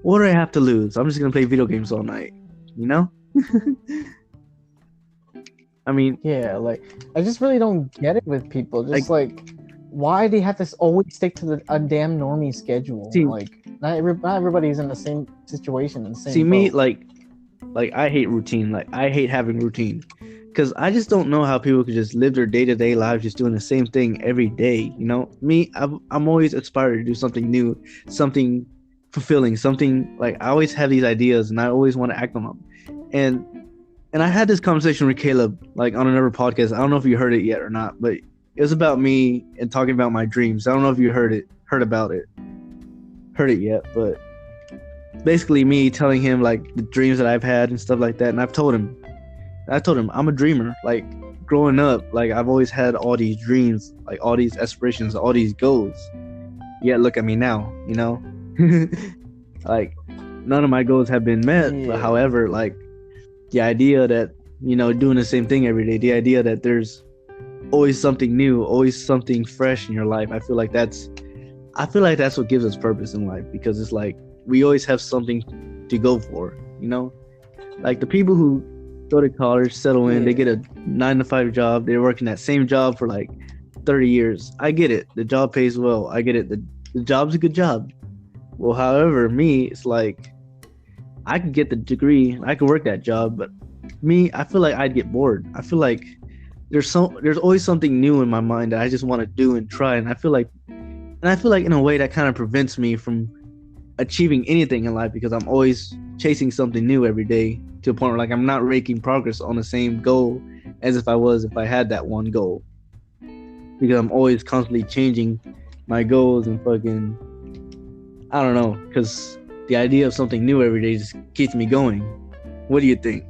A: what do I have to lose? I'm just gonna play video games all night, you know? I mean,
C: yeah, like I just really don't get it with people. Just like why do you have to always stick to a damn normie schedule?
A: See,
C: like not everybody's in the same situation and same.
A: See,
C: boat.
A: me like I hate routine. Like I hate having routine. Because I just don't know how people could just live their day-to-day lives just doing the same thing every day, you know? Me, I'm always aspired to do something new, something fulfilling, something, like, I always have these ideas, and I always want to act on them. And I had this conversation with Caleb, like, on another podcast. I don't know if you heard it yet or not, but it was about me and talking about my dreams. I don't know if you heard it yet, but basically me telling him, like, the dreams that I've had and stuff like that, and I told him I'm a dreamer. Like growing up, like I've always had all these dreams, like all these aspirations, all these goals. Yet look at me now, you know? Like none of my goals have been met. Yeah. But however, like the idea that, you know, doing the same thing every day, the idea that there's always something new, always something fresh in your life. I feel like that's what gives us purpose in life, because it's like we always have something to go for, you know? Like the people who go to college, settle in, they get a 9-to-5 job, they're working that same job for like 30 years. I get it. The job pays well. I get it. The job's a good job. Well, however, me, it's like I could get the degree, I could work that job, but me, I feel like I'd get bored. I feel like there's always something new in my mind that I just want to do and try, and I feel like in a way that kind of prevents me from achieving anything in life, because I'm always chasing something new every day, to a point where like I'm not making progress on the same goal as if I had that one goal, because I'm always constantly changing my goals and fucking, I don't know, because the idea of something new every day just keeps me going. What do you think?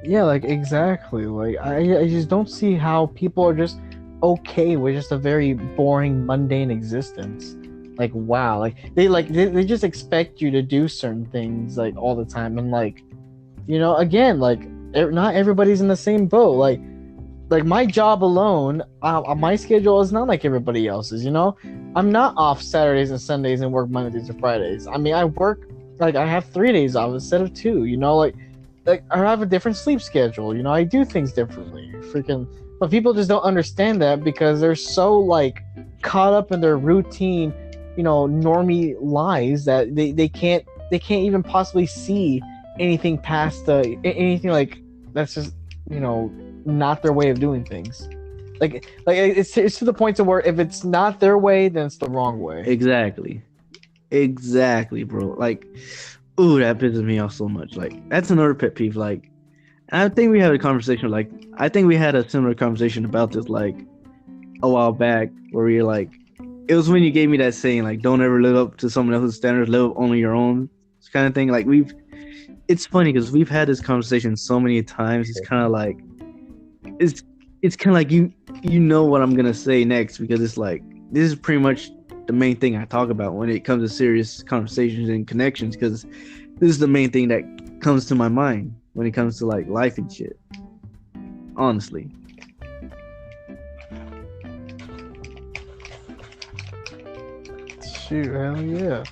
C: Yeah, like exactly. Like I just don't see how people are just okay with just a very boring, mundane existence. Like wow, they just expect you to do certain things like all the time, and like, you know, again, like not everybody's in the same boat. Like like my job alone, my schedule is not like everybody else's. You know, I'm not off Saturdays and Sundays and work Mondays and Fridays. I mean, I work like I have 3 days off instead of 2. You know, like I have a different sleep schedule. You know, I do things differently. Freaking, but people just don't understand that because they're so like caught up in their routine, you know, normie lives that they can't even possibly see anything past anything like that's just, you know, not their way of doing things. Like it's to the point to where if it's not their way, then it's the wrong way.
A: Exactly, bro. Like, ooh, that pisses me off so much. Like, that's another pet peeve. Like, and I think we had a conversation. Like, I think we had a similar conversation about this like a while back, where you're like, it was when you gave me that saying like, don't ever live up to someone else's standards, live only your own kind of thing. Like, it's funny because we've had this conversation so many times. It's kind of like, it's kind of like you know what I'm gonna say next, because it's like, this is pretty much the main thing I talk about when it comes to serious conversations and connections, because this is the main thing that comes to my mind when it comes to like life and shit, honestly.
C: Shoot, hell yeah.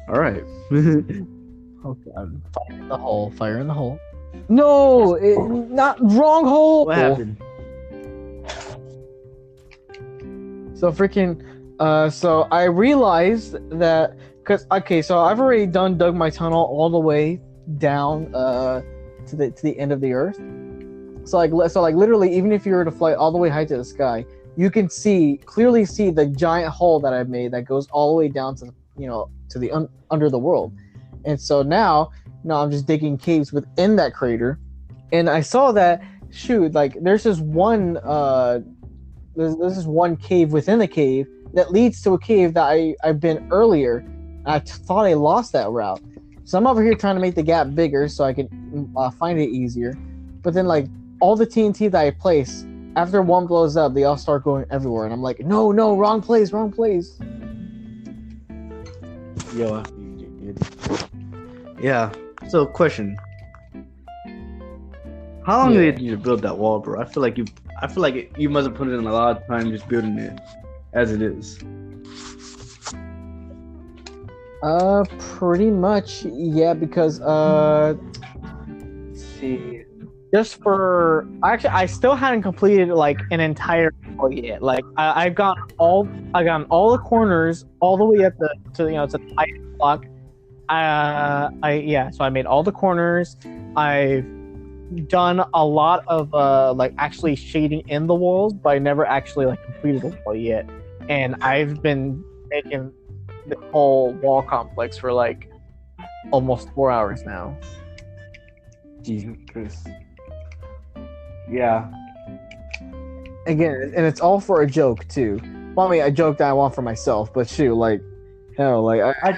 A: All right.
C: Oh god. Fire in the hole. No, not wrong hole.
A: What happened?
C: So freaking, so I realized that so I've already dug my tunnel all the way down to the end of the earth. So like literally, even if you were to fly all the way high to the sky, you can clearly see the giant hole that I've made that goes all the way down to the under the world. And so now I'm just digging caves within that crater, and I saw that like there's this one cave within the cave that leads to a cave that I've been earlier. I thought I lost that route, so I'm over here trying to make the gap bigger so I can find it easier. But then like all the TNT that I place, after one blows up, they all start going everywhere, and I'm like, no, wrong place.
A: Yo, yeah. So, question: how long did you build that wall, bro? I feel like you must have put in a lot of time just building it as it is.
C: Pretty much, yeah. Because let's see. Just for I still hadn't completed like an entire wall yet. Like I've gotten all the corners all the way up to the highest block. So I made all the corners. I've done a lot of like actually shading in the walls, but I never actually like completed the wall yet. And I've been making the whole wall complex for like almost 4 hours now.
A: Jesus Christ. Yeah.
C: Again, and it's all for a joke too. Well, I mean, a joke that I want for myself, but shoot, like, hell, like I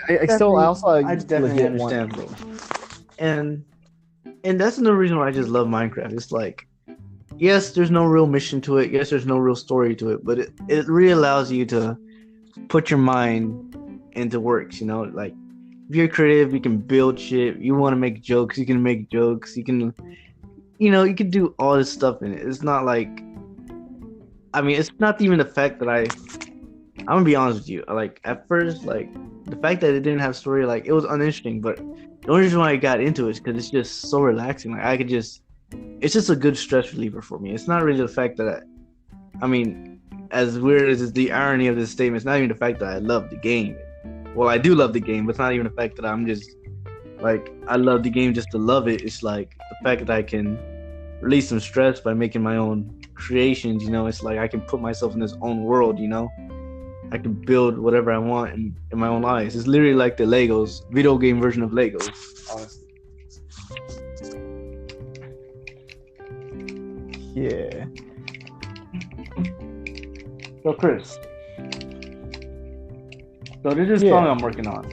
A: definitely understand, bro. And that's another reason why I just love Minecraft. It's like, yes, there's no real mission to it. Yes, there's no real story to it, but it really allows you to put your mind into works. You know, like if you're creative, you can build shit. You want to make jokes, you can make jokes. You can. You can do all this stuff in it. It's not like, I mean, it's not even the fact that I'm gonna be honest with you. Like at first, like the fact that it didn't have story, like it was uninteresting. But the only reason why I got into it is because it's just so relaxing. Like it's just a good stress reliever for me. It's not really the fact that I mean, as weird as the irony of this statement, it's not even the fact that I love the game. Well, I do love the game, but it's not even the fact that I'm just like, I love the game just to love it. It's like the fact that I can release some stress by making my own creations. It's like I can put myself in this own world. I can build whatever I want in my own lives. It's literally like the Legos video game version of Legos, honestly.
C: Yeah.
A: So Chris, there's this song I'm working on.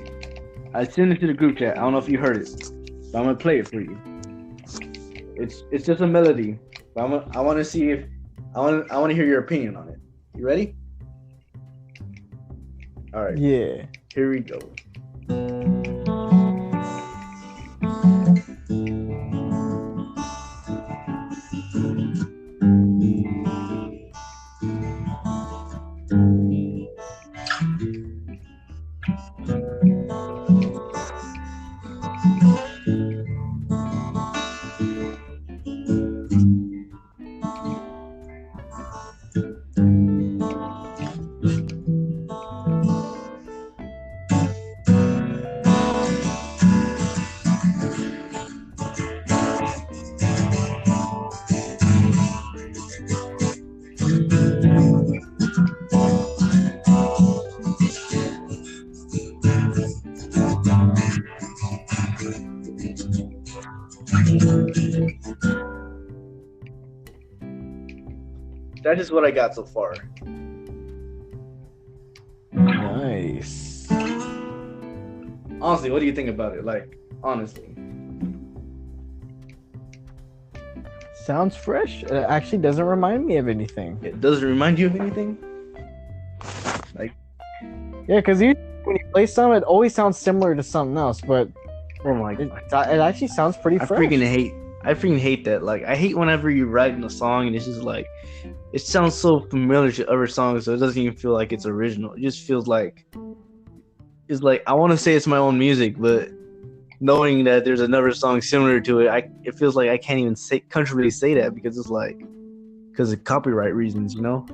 A: I sent it to the group chat. I don't know if you heard it, but I'm gonna play it for you. It's just a melody, but I want to see if I want to hear your opinion on it. You ready? All right.
C: Yeah.
A: Here we go. That's just what I got so far.
C: Nice.
A: Honestly, what do you think about it? Like, honestly.
C: Sounds fresh. It actually doesn't remind me of anything.
A: It doesn't remind you of anything? Like,
C: Yeah, because when you play some, it always sounds similar to something else, but
A: oh my
C: it
A: god.
C: actually sounds pretty
A: I
C: fresh.
A: freaking hate that. Like, I hate whenever you write in a song and it's just like, it sounds so familiar to other songs, so it doesn't even feel like it's original. It just feels like, it's like, I want to say it's my own music, but knowing that there's another song similar to it, it feels like I can't even comfortably say that because it's like, because of copyright reasons, you know?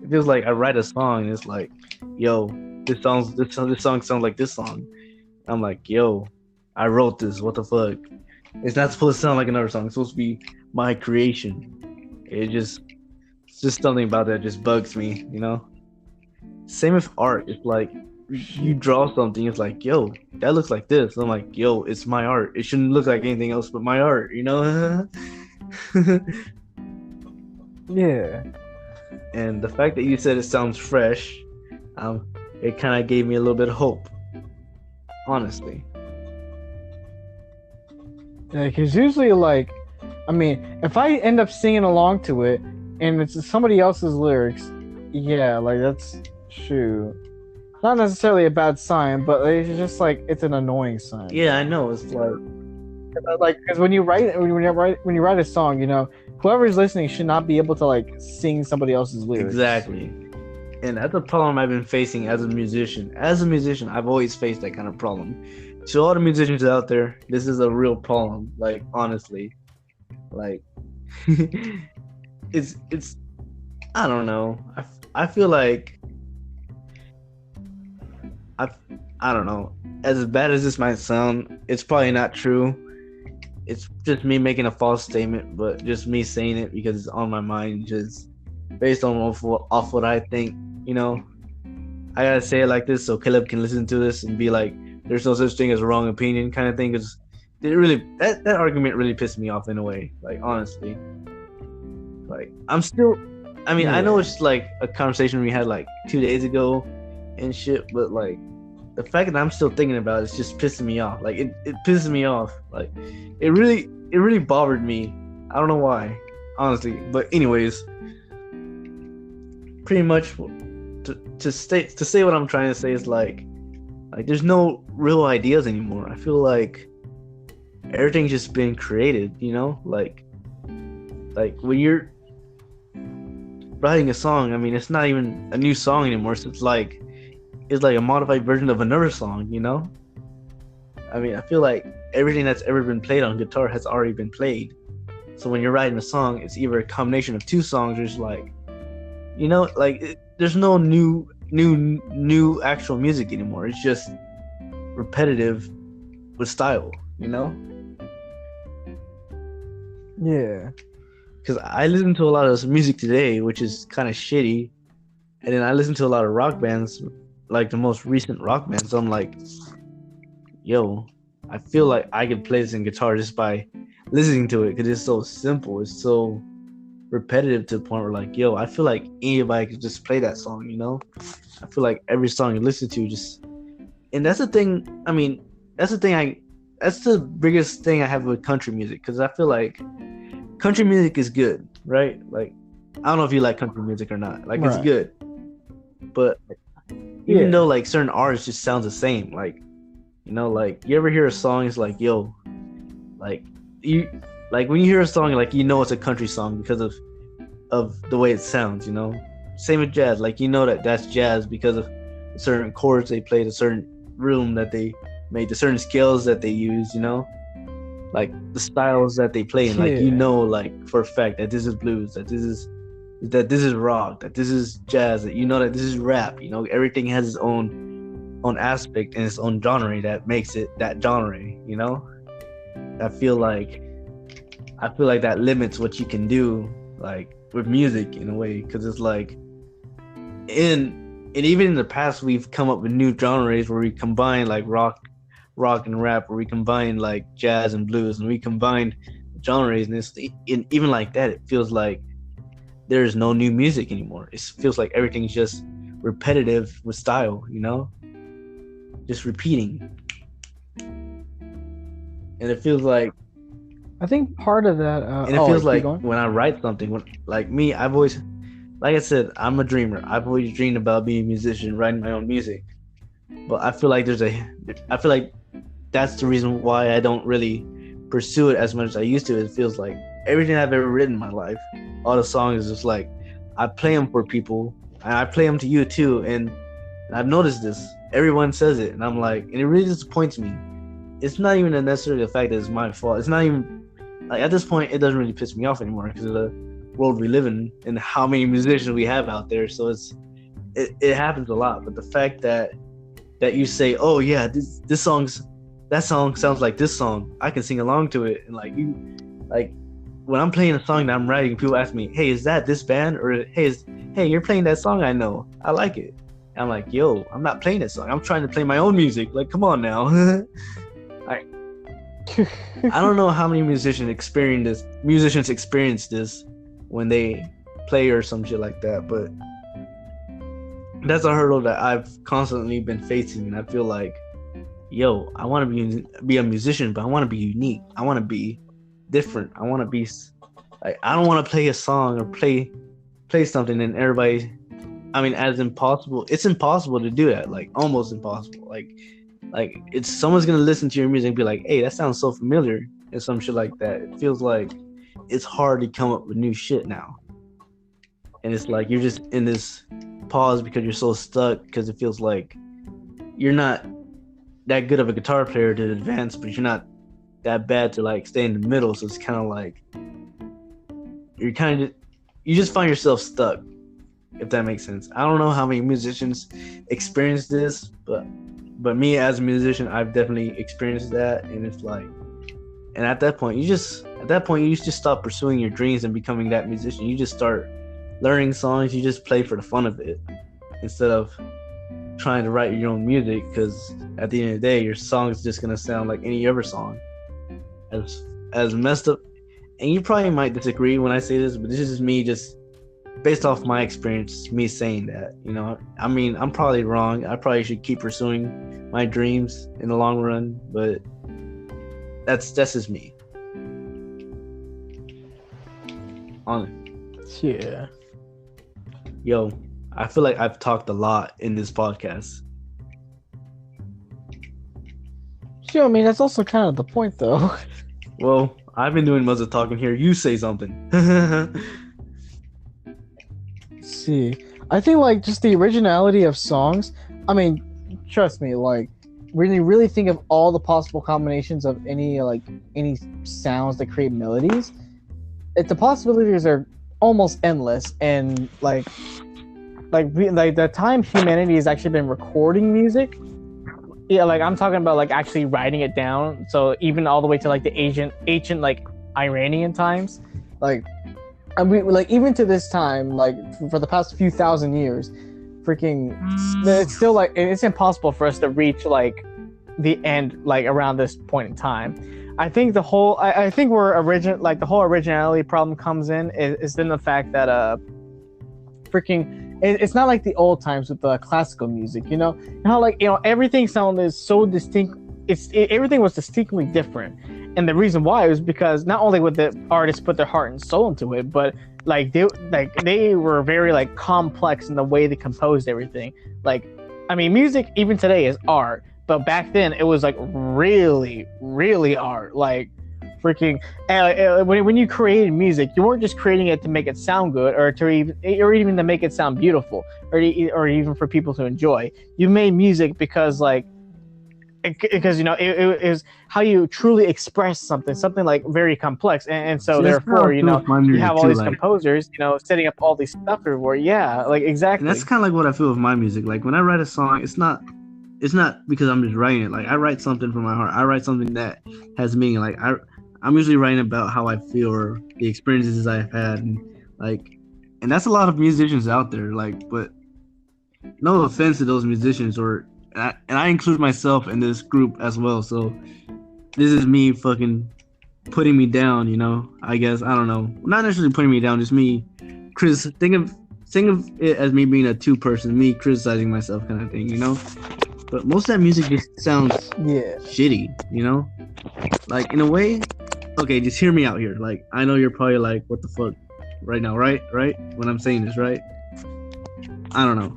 A: It feels like I write a song and it's like, yo, this song sounds like this song. I'm like, yo, I wrote this. What the fuck? It's not supposed to sound like another song. It's supposed to be my creation. It's just something about that just bugs me, you know? Same with art. It's like, you draw something, it's like, yo, that looks like this. I'm like, yo, it's my art. It shouldn't look like anything else but my art, you know?
C: Yeah.
A: And the fact that you said it sounds fresh, it kind of gave me a little bit of hope, honestly.
C: Yeah, because usually, like, I mean, if I end up singing along to it and it's somebody else's lyrics, yeah, like, that's, shoot. Not necessarily a bad sign, but it's just like, it's an annoying sign.
A: Yeah, I know. It's
C: like, because when you write a song, you know, whoever's listening should not be able to like sing somebody else's lyrics.
A: Exactly. And that's a problem I've been facing as a musician. As a musician, I've always faced that kind of problem. To all the musicians out there, this is a real problem. Like, honestly, like, it's I don't know. I feel like I don't know. As bad as this might sound, it's probably not true. It's just me making a false statement, but just me saying it because it's on my mind, just based on off what I think. You know, I gotta say it like this so Caleb can listen to this and be like, "There's no such thing as a wrong opinion," kind of thing. Because that argument really pissed me off in a way. Like, honestly, like, I'm still. I mean, I know it's like a conversation we had like 2 days ago and shit, but like, the fact that I'm still thinking about it's just pissing me off. Like, it pisses me off. Like, it really bothered me. I don't know why, honestly. But anyways, pretty much to say what I'm trying to say is like there's no real ideas anymore. I feel like everything's just been created, you know? Like when you're writing a song, I mean, it's not even a new song anymore. So it's like a modified version of another song, you know? I mean, I feel like everything that's ever been played on guitar has already been played. So when you're writing a song, it's either a combination of two songs or it's like, you know, like there's no new actual music anymore. It's just repetitive with style, you know?
C: Yeah.
A: Because I listen to a lot of music today, which is kind of shitty. And then I listen to a lot of rock bands, like the most recent rock bands. So I'm like, yo, I feel like I could play this in guitar just by listening to it because it's so simple. It's so repetitive to the point where, like, yo, I feel like anybody could just play that song, you know? I feel like every song you listen to just... And that's the thing, I mean, that's the biggest thing I have with country music, because I feel like country music is good, right? Like, I don't know if you like country music or not. Like, it's good. But even though, like, certain artists just sound the same, like, you know, like, you ever hear a song, it's like, yo, like, when you hear a song, like, you know it's a country song because of the way it sounds, you know? Same with jazz, like, you know that's jazz because of certain chords they played, a certain rhythm that they made, the certain scales that they use, you know? Like, the styles that they play, and, like, you know, like, for a fact that this is blues, that this is rock, that this is jazz, that you know that this is rap, you know? Everything has its own aspect and its own genre that makes it that genre, you know? I feel like that limits what you can do, like, with music in a way, because it's like, and even in the past, we've come up with new genres where we combine, like, rock and rap, where we combine, like, jazz and blues, and we combine genres, and even like that, it feels like there's no new music anymore. It feels like everything's just repetitive with style, you know, just repeating. And it feels like,
C: I think part of that.
A: and it feels like when I write something, like me, I've always, like I said, I'm a dreamer. I've always dreamed about being a musician, writing my own music. But I feel like I feel like that's the reason why I don't really pursue it as much as I used to. It feels like everything I've ever written in my life, all the songs is just like, I play them for people, and I play them to you too. And I've noticed this. Everyone says it, and I'm like, and it really disappoints me. It's not even necessarily the fact that it's my fault. It's not even, like, at this point, it doesn't really piss me off anymore because of the world we live in and how many musicians we have out there. So it happens a lot. But the fact that you say, oh yeah, that song sounds like this song, I can sing along to it, and like when I'm playing a song that I'm writing, people ask me, hey, is that this band? Or hey, you're playing that song I know, I like it. And I'm like, yo, I'm not playing that song, I'm trying to play my own music, like, come on now. I don't know how many musicians experience this when they play or some shit like that, but that's a hurdle that I've constantly been facing. And I feel like, yo, I want to be a musician, but I want to be unique. I want to be different. I want to be like, I don't want to play a song or play something and everybody, I mean, as impossible. It's impossible to do that, like almost impossible. Like it's someone's gonna listen to your music and be like, hey, that sounds so familiar, and some shit like that. It feels like it's hard to come up with new shit now, and it's like you're just in this pause because you're so stuck, because it feels like you're not that good of a guitar player to advance, but you're not that bad to like stay in the middle. So it's kind of like you just find yourself stuck, if that makes sense. I don't know how many musicians experience this, but me as a musician, I've definitely experienced that. And it's like, and at that point you just stop pursuing your dreams and becoming that musician. You just start learning songs. You just play for the fun of it instead of trying to write your own music, because at the end of the day, your song is just gonna sound like any other song, as messed up. And you probably might disagree when I say this, but this is me just based off my experience, me saying that, you know. I mean, I'm probably wrong. I probably should keep pursuing my dreams in the long run, but that's just me.
C: Yeah.
A: Yo, I feel like I've talked a lot in this podcast.
C: Sure, I mean, that's also kind of the point, though.
A: Well, I've been doing most of the talking here. You say something.
C: See, I think like just the originality of songs. I mean, trust me, like when you really think of all the possible combinations of any sounds that create melodies, the possibilities are almost endless. And like the time humanity has actually been recording music, yeah, like I'm talking about like actually writing it down. So even all the way to like the ancient like Iranian times, like. And we like even to this time, like for the past few thousand years, it's still like it's impossible for us to reach like the end like around this point in time. I think the whole the whole originality problem comes in is in the fact that it's not like the old times with the classical music, you know how like everything sounded so distinct. Everything was distinctly different. And the reason why was because not only would the artists put their heart and soul into it, but they were very like complex in the way they composed everything. Like, I mean, music even today is art, but back then it was like really, really art. Like, when you created music, you weren't just creating it to make it sound good or even to make it sound beautiful or even for people to enjoy. You made music because it is how you truly express something like very complex, and so therefore you have all these composers setting up all these stuff everywhere. Yeah, like exactly.
A: And that's kind of like what I feel with my music. Like when I write a song, it's not because I'm just writing it. Like I write something from my heart. I write something that has meaning. Like I'm usually writing about how I feel or the experiences I've had, and that's a lot of musicians out there. Like, but no offense to those musicians and I include myself in this group as well. So this is me fucking putting me down, I guess. I don't know. Not necessarily putting me down, just me Chris, think of it as me being a two-person, me criticizing myself kind of thing, you know. But most of that music just sounds shitty, you know. Like in a way, okay, just hear me out here. Like I know you're probably like, what the fuck, right now, right? When I'm saying this, right? I don't know.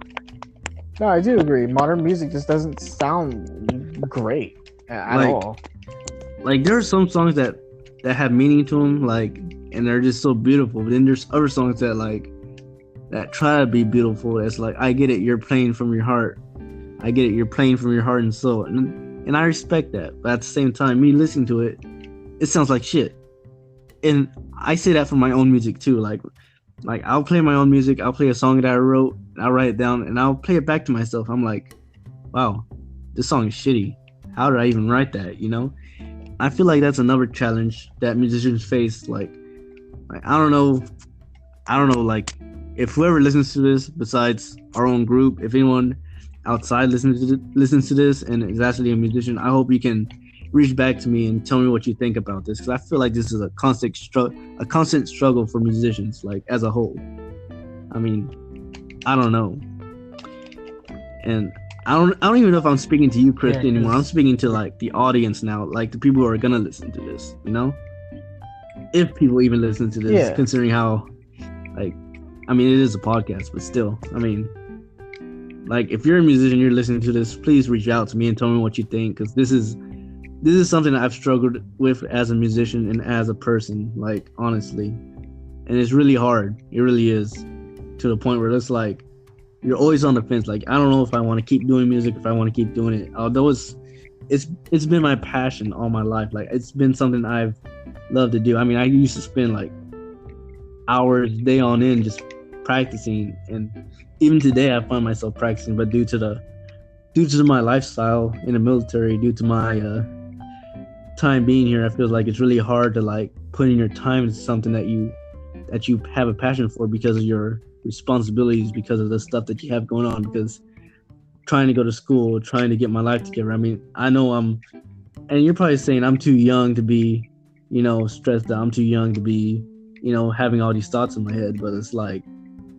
C: No, I do agree. Modern music just doesn't sound great at all.
A: Like there are some songs that have meaning to them, like, and they're just so beautiful. But then there's other songs that try to be beautiful. It's like, I get it, you're playing from your heart. I get it, you're playing from your heart and soul, and I respect that. But at the same time, me listening to it, it sounds like shit. And I say that for my own music too. Like I'll play my own music. I'll play a song that I wrote. I'll write it down, and I'll play it back to myself. I'm like, wow, this song is shitty. How did I even write that? You know? I feel like that's another challenge that musicians face. Like I don't know. Like if whoever listens to this, besides our own group, if anyone outside listens to this and is actually a musician, I hope you can reach back to me and tell me what you think about this, because I feel like this is a constant struggle for musicians, like as a whole. I mean, I don't know, and I don't even know if I'm speaking to you, Chris, anymore. I'm speaking to like the audience now, like the people who are gonna listen to this, you know, if people even listen to this, considering how, like, I mean, it is a podcast, but still, I mean, like, if you're a musician, you're listening to this, please reach out to me and tell me what you think, because this is something that I've struggled with as a musician and as a person, like, honestly, and it's really hard. It really is, to the point where it's like you're always on the fence. Like, I don't know if I want to keep doing music, if I want to keep doing it. Although it's been my passion all my life. Like, it's been something I've loved to do. I mean, I used to spend like hours day on end just practicing, and even today I find myself practicing. But due to my lifestyle in the military, due to my time being here, I feel like it's really hard to like put in your time into something that you have a passion for, because of your responsibilities, because of the stuff that you have going on, because trying to go to school, trying to get my life together. I mean, I know and you're probably saying I'm too young to be, you know, stressed out. I'm too young to be, you know, having all these thoughts in my head. But it's like,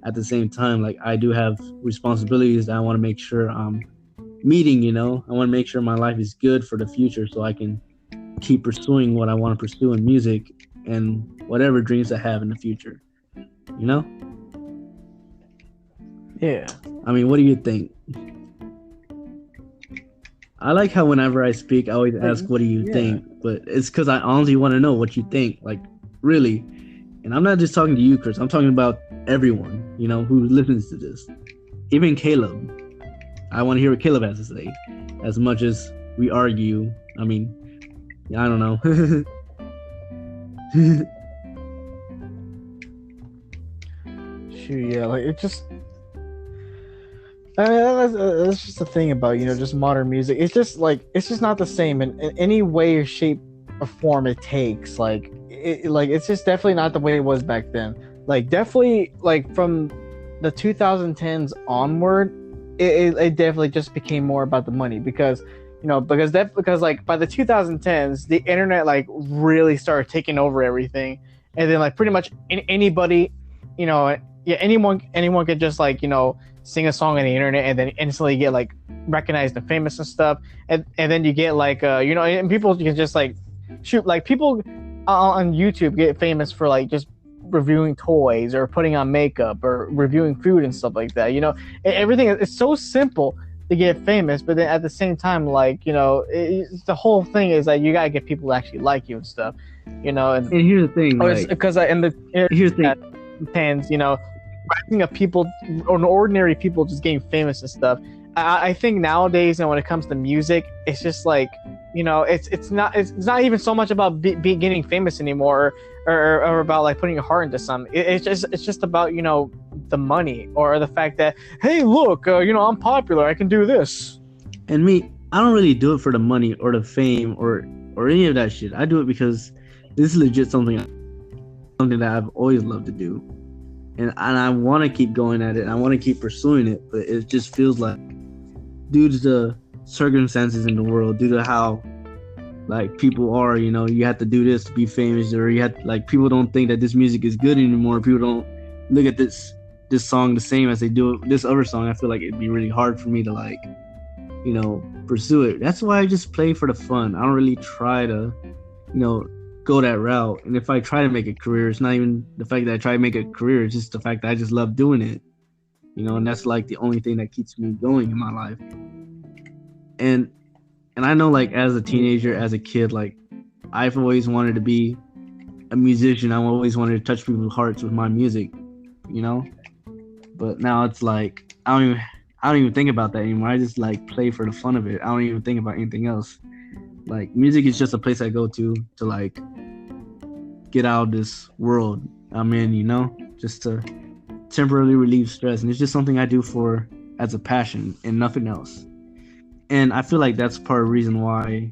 A: at the same time, like, I do have responsibilities that I want to make sure I'm meeting, you know. I want to make sure my life is good for the future, so I can keep pursuing what I want to pursue in music and whatever dreams I have in the future, you know?
C: Yeah.
A: I mean, what do you think? I like how whenever I speak, I always ask, what do you think? But it's because I honestly want to know what you think, like, really. And I'm not just talking to you, Chris. I'm talking about everyone, you know, who listens to this. Even Caleb. I want to hear what Caleb has to say. As much as we argue, I mean, I don't know.
C: Shoot, yeah, like, it just... I mean, that's just the thing about, you know, just modern music. It's just like, it's just not the same in any way or shape or form it takes. Like, it's just definitely not the way it was back then. Like, definitely, like, from the 2010s onward, it definitely just became more about the money, because, you know, because like by the 2010s, the internet like really started taking over everything, and then like pretty much anybody, you know, anyone could just like, you know, sing a song on the internet and then instantly get like recognized and famous and stuff, and then you get like you know, and people can just like shoot, like people on YouTube get famous for like just reviewing toys or putting on makeup or reviewing food and stuff like that, you know. Everything is so simple to get famous, but then at the same time, like, you know, the whole thing is that you gotta get people to actually like you and stuff, you know. And
A: here's the thing, like,
C: because here's the thing, you know, rising of people or ordinary people just getting famous and stuff. I think nowadays, and when it comes to music, it's just like, you know, it's not even so much about getting famous anymore, or about like putting your heart into something. It's just about, you know, the money, or the fact that, hey, look, you know, I'm popular, I can do this.
A: And me, I don't really do it for the money or the fame or any of that shit. I do it because this is legit something that I've always loved to do, and I want to keep going at it, and I want to keep pursuing it. But it just feels like, due to the circumstances in the world, due to how like people are, you know, you have to do this to be famous, or you have, like, people don't think that this music is good anymore. People don't look at this song the same as they do this other song, I feel like it'd be really hard for me to like, pursue it. That's why I just play for the fun. I don't really try to, go that route. And if I try to make a career, it's not even the fact that I try to make a career, it's just the fact that I just love doing it. And that's like the only thing that keeps me going in my life. And I know, like, as a teenager, as a kid, like, I've always wanted to be a musician. I've always wanted to touch people's hearts with my music, But now it's like I don't even think about that anymore. I just like play for the fun of it. I don't even think about anything else. Like, music is just a place I go to like get out of this world I'm in, just to temporarily relieve stress. And it's just something I do for as a passion and nothing else. And I feel like that's part of the reason why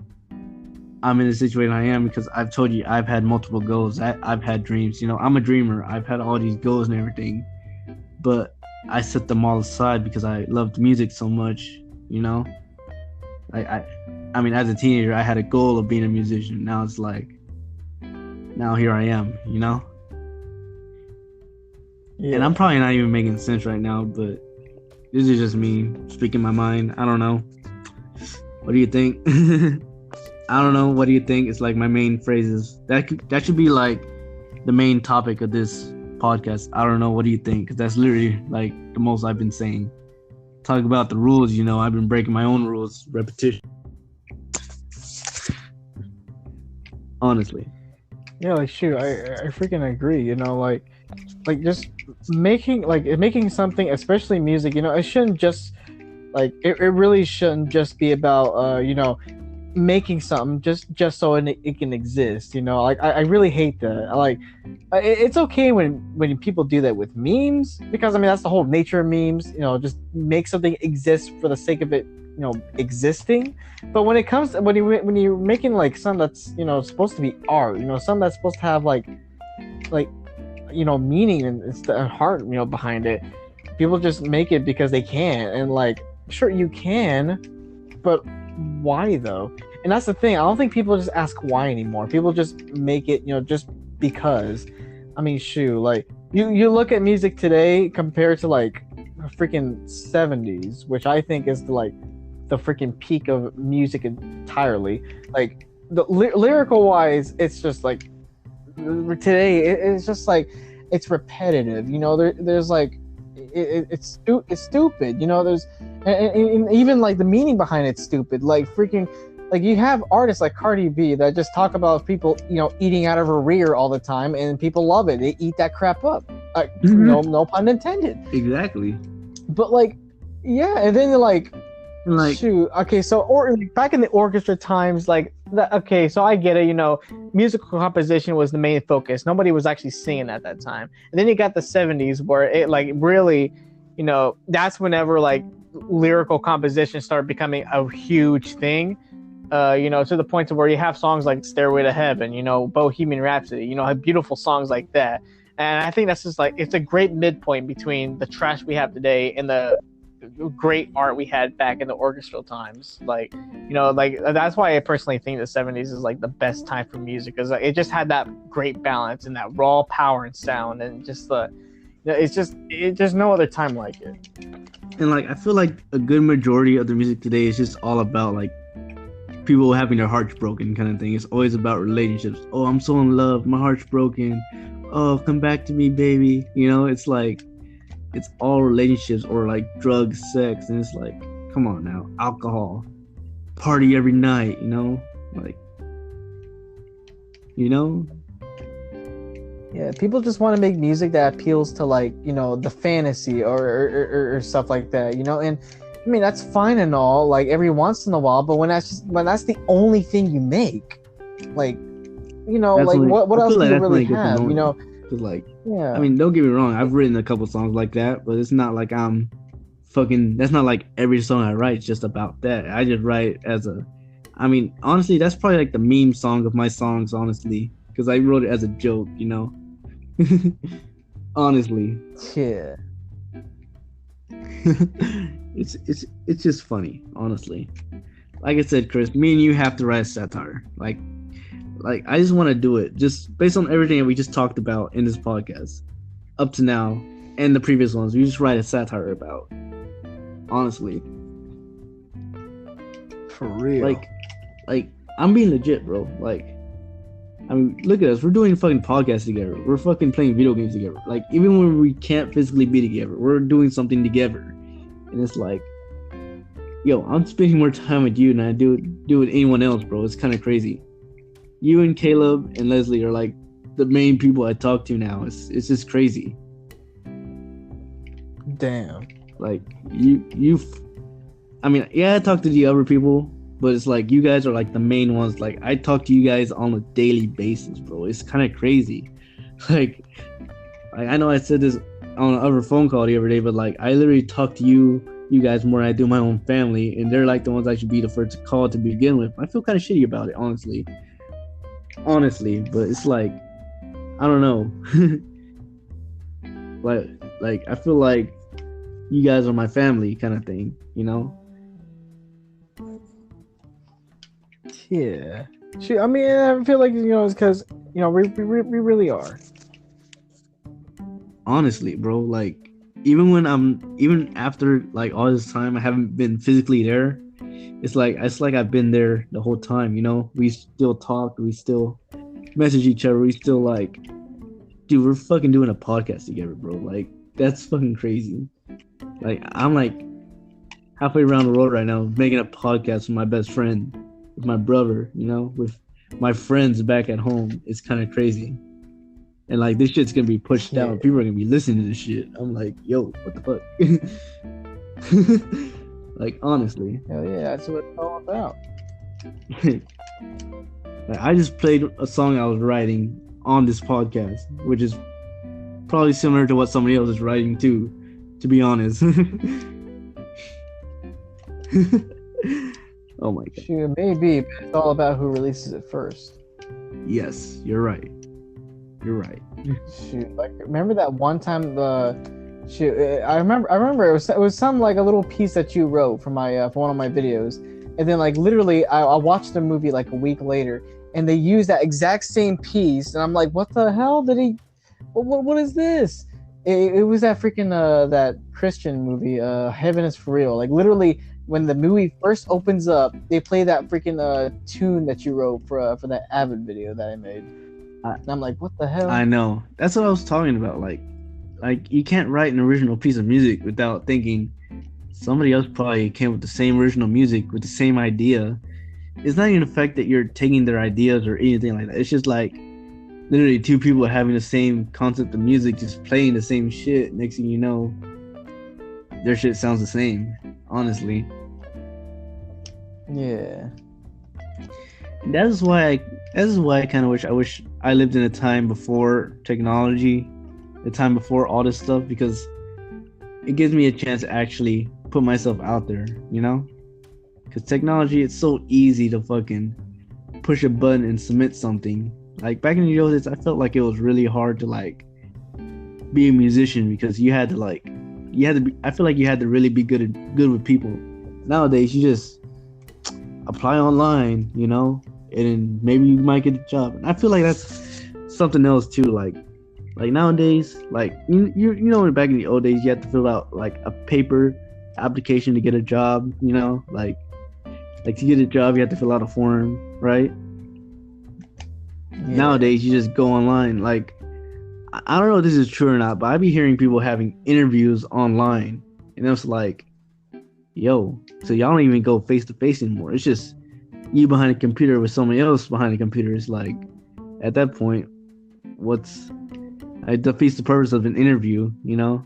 A: I'm in the situation I am, because I've told you I've had multiple goals. I've had dreams. I'm a dreamer. I've had all these goals and everything, but I set them all aside because I loved music so much. I mean, as a teenager, I had a goal of being a musician. Now it's like, now here I am. Yeah. And I'm probably not even making sense right now, but this is just me speaking my mind. I don't know. What do you think? I don't know. What do you think? It's like my main phrases. That should be like the main topic of this podcast. I don't know. What do you think? Because that's literally like the most I've been saying. Talk about the rules. I've been breaking my own rules. Repetition. Honestly.
C: Yeah, like shoot, I freaking agree. Like just making something, especially music. It shouldn't just like it really shouldn't just be about making something just so it can exist. Like I really hate that. Like it's okay when people do that with memes, because I mean that's the whole nature of memes. Just make something exist for the sake of it existing. But when it comes to, when you're making like something that's supposed to be art, something that's supposed to have like meaning and it's the heart behind it, people just make it because they can. And like, sure, you can, but why though? And that's the thing. I don't think people just ask why anymore. People just make it just because. I mean, shoot, like you look at music today compared to like freaking 70s, which I think is the freaking peak of music entirely. Like the lyrical wise, it's just like today it's just like it's repetitive. There's like it's stupid. There's and even like the meaning behind it's stupid. Like freaking like you have artists like Cardi B that just talk about people eating out of her rear all the time, and people love it. They eat that crap up. No pun intended.
A: Exactly.
C: But like, yeah, and then like shoot, okay, so back in the orchestra times, like okay, so I get it, musical composition was the main focus. Nobody was actually singing at that time. And then you got the 70s where it like really, that's whenever like lyrical composition started becoming a huge thing. To the point to where you have songs like Stairway to Heaven, Bohemian Rhapsody, have beautiful songs like that. And I think that's just like, it's a great midpoint between the trash we have today and the great art we had back in the orchestral times. Like, like that's why I personally think the 70s is like the best time for music, because it just had that great balance and that raw power and sound, and just there's no other time like it.
A: And like I feel like a good majority of the music today is just all about like people having their hearts broken kind of thing. It's always about relationships. Oh, I'm so in love, my heart's broken. Oh, come back to me, baby. It's like it's all relationships or like drugs, sex, and it's like, come on now, alcohol, party every night, like,
C: Yeah, people just want to make music that appeals to like, the fantasy or stuff like that, and I mean that's fine and all, like every once in a while, but when that's the only thing you make, like, like what else do you really have,
A: Cause like, yeah, I mean, don't get me wrong, I've written a couple songs like that, but it's not like that's not like every song I write is just about that. I just write I mean, honestly, that's probably like the meme song of my songs, honestly, because I wrote it as a joke, honestly.
C: Yeah.
A: It's just funny, honestly. Like I said, Chris, me and you have to write a satire. Like I just want to do it, just based on everything that we just talked about in this podcast. up to now, and the previous ones, we just write a satire about. Honestly,
C: For real.
A: like I'm being legit, bro. Like, I mean, look at us. We're doing fucking podcasts together. We're fucking playing video games together. Like, even when we can't physically be together, we're doing something together. And it's like, yo, I'm spending more time with you than I do with anyone else, bro. It's kind of crazy. You and Caleb and Leslie are like the main people I talk to now. It's just crazy.
C: Damn.
A: Like, I mean, yeah, I talk to the other people, but it's like you guys are like the main ones. Like, I talk to you guys on a daily basis, bro. It's kind of crazy. Like I know I said this on another phone call the other day, but like I literally talk to you guys more than I do my own family, and they're like the ones I should be the first to call to begin with. I feel kind of shitty about it, honestly, but it's like, I don't know. like I feel like you guys are my family kind of thing, you know?
C: Yeah. Shoot, I mean, I feel like, it's because, we really are.
A: Honestly, bro, like, even after like all this time I haven't been physically there, it's like I've been there the whole time, you know? We still talk, we still message each other, we still like, dude, we're fucking doing a podcast together, bro. Like, that's fucking crazy. Like, I'm like halfway around the world right now making a podcast with my best friend, with my brother, you know, with my friends back at home. It's kind of crazy. And like, this shit's gonna be pushed out. People are gonna be listening to this shit. I'm like, yo, what the fuck? Like, honestly.
C: Hell yeah, that's what it's all about.
A: Like, I just played a song I was writing on this podcast, which is probably similar to what somebody else is writing too, to be honest. Oh my god.
C: Shoot, maybe, but it's all about who releases it first.
A: Yes, you're right.
C: Shoot, like, remember that one time I remember it was some like a little piece that you wrote for my for one of my videos, and then like literally I watched the movie like a week later, and they used that exact same piece, and I'm like, what the hell did he? What is this? It was that freaking that Christian movie, Heaven is for Real. Like, literally, when the movie first opens up, they play that freaking tune that you wrote for that Avid video that I made. And I'm like, what the hell?
A: I know. That's what I was talking about. Like you can't write an original piece of music without thinking somebody else probably came with the same original music with the same idea. It's not even the fact that you're taking their ideas or anything like that. It's just like literally two people having the same concept of music, just playing the same shit. Next thing you know, their shit sounds the same. Honestly.
C: Yeah.
A: And that is why I kind of wish I lived in a time before technology, a time before all this stuff, because it gives me a chance to actually put myself out there, you know? Because technology, it's so easy to fucking push a button and submit something. Like, back in the old days, I felt like it was really hard to like be a musician, because I feel like you had to really be good with people. Nowadays, you just apply online, you know, and then maybe you might get a job. And I feel like that's something else too. Like nowadays, like you know, back in the old days, you had to fill out like a paper application to get a job. You know, like to get a job, you have to fill out a form, right? Yeah. Nowadays, you just go online. Like, I don't know if this is true or not, but I be hearing people having interviews online, and it's like, yo, so y'all don't even go face to face anymore. It's just you behind a computer with somebody else behind a computer. It's like, at that point, it defeats the purpose of an interview, you know?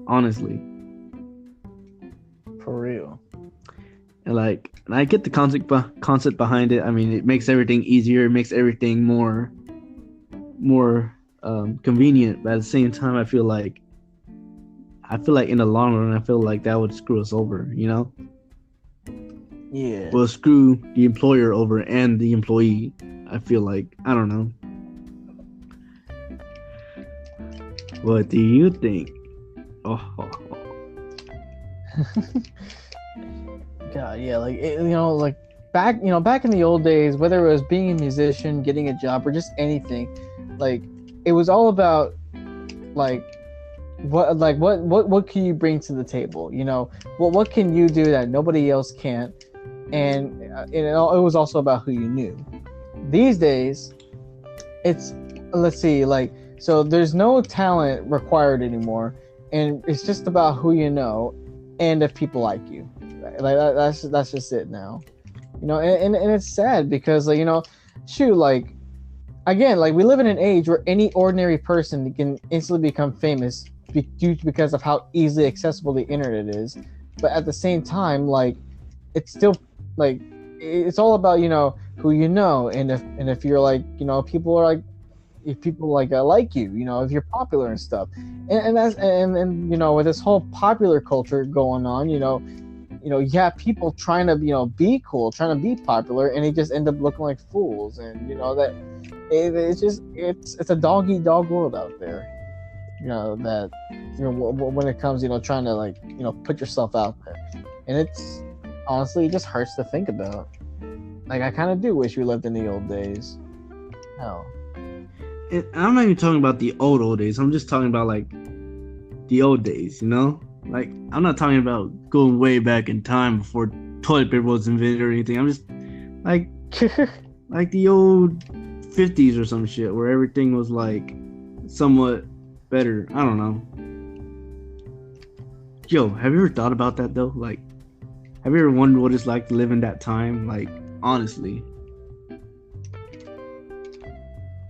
A: Honestly.
C: For real.
A: And I get the concept behind it. I mean, it makes everything easier. It makes everything more convenient. But at the same time, I feel like in the long run, I feel like that would screw us over, you know?
C: Yeah.
A: Well, screw the employer over and the employee. I feel like, I don't know. What do you think? Oh.
C: God, yeah, like like back in the old days, whether it was being a musician, getting a job, or just anything, like it was all about like what can you bring to the table? You know, what can you do that nobody else can? And it was also about who you knew. These days, it's let's see, like, so there's no talent required anymore, and it's just about who you know and if people like you. Like that's just it now. You know, and it's sad because, like, you know, shoot, like, again, like, we live in an age where any ordinary person can instantly become famous because of how easily accessible the internet is. But at the same time, like, it's still, like, it's all about, you know, who you know, and if you're, like, you know, people are like, if people like you, you know, if you're popular and stuff, and that's and you know, with this whole popular culture going on, you know, you have people trying to, you know, be cool, trying to be popular, and they just end up looking like fools, and you know that it's just it's a dog eat dog world out there. You know that, you know, when it comes, you know, trying to, like, you know, put yourself out there, and it's honestly, it just hurts to think about. Like, I kind of do wish we lived in the old days. Hell.
A: I'm not even talking about the old days. I'm just talking about, like, the old days, you know? Like, I'm not talking about going way back in time before toilet paper was invented or anything. I'm just, like, like the old 50s or some shit where everything was, like, somewhat better. I don't know. Yo, have you ever thought about that, though? Like, have you ever wondered what it's like to live in that time? Like, honestly.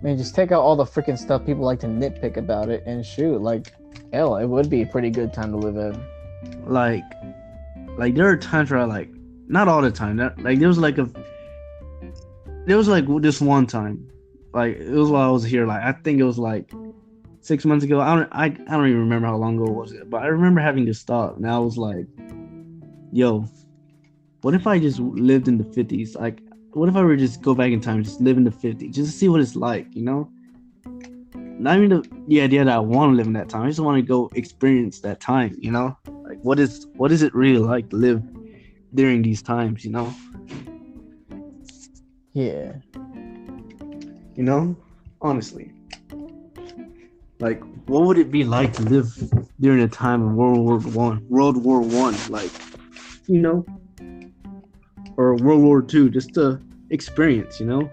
C: Man, just take out all the freaking stuff people like to nitpick about it, and shoot, like, hell, it would be a pretty good time to live in.
A: Like there are times where I, like, not all the time. Like, there was like this one time, like, it was while I was here. Like, I think it was like 6 months ago. I don't even remember how long ago it was, but I remember having to stop. And I was like, yo, what if I just lived in the 50s? Like, what if I were to just go back in time and just live in the 50s, just to see what it's like, you know? Not even the idea that I want to live in that time. I just want to go experience that time, you know? Like, what is it really like to live during these times, you know?
C: Yeah.
A: You know? Honestly. Like, what would it be like to live during a time of World War One, like, you know? Or World War II, just to experience, you know?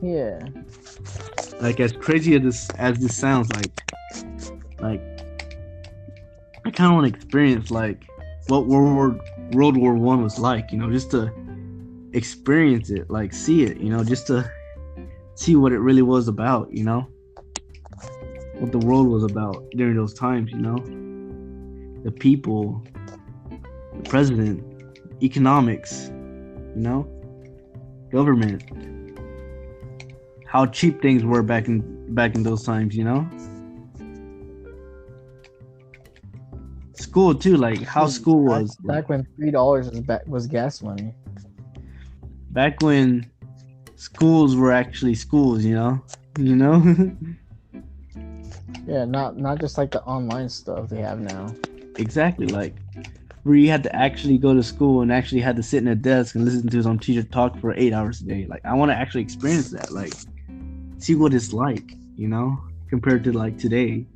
C: Yeah.
A: Like, as crazy as this sounds, like I kind of want to experience, like, what World War One was like, you know, just to experience it, like, see it, you know, just to see what it really was about, you know, what the world was about during those times, you know, the people, the president, economics, you know, government, how cheap things were back in those times, you know. School too, like how school was
C: back when $3 was gas money.
A: Back when schools were actually schools, you know.
C: Yeah, not just like the online stuff they have now.
A: Exactly, like where you had to actually go to school and actually had to sit in a desk and listen to some teacher talk for 8 hours a day. Like, I want to actually experience that, like, see what it's like, you know, compared to, like, today.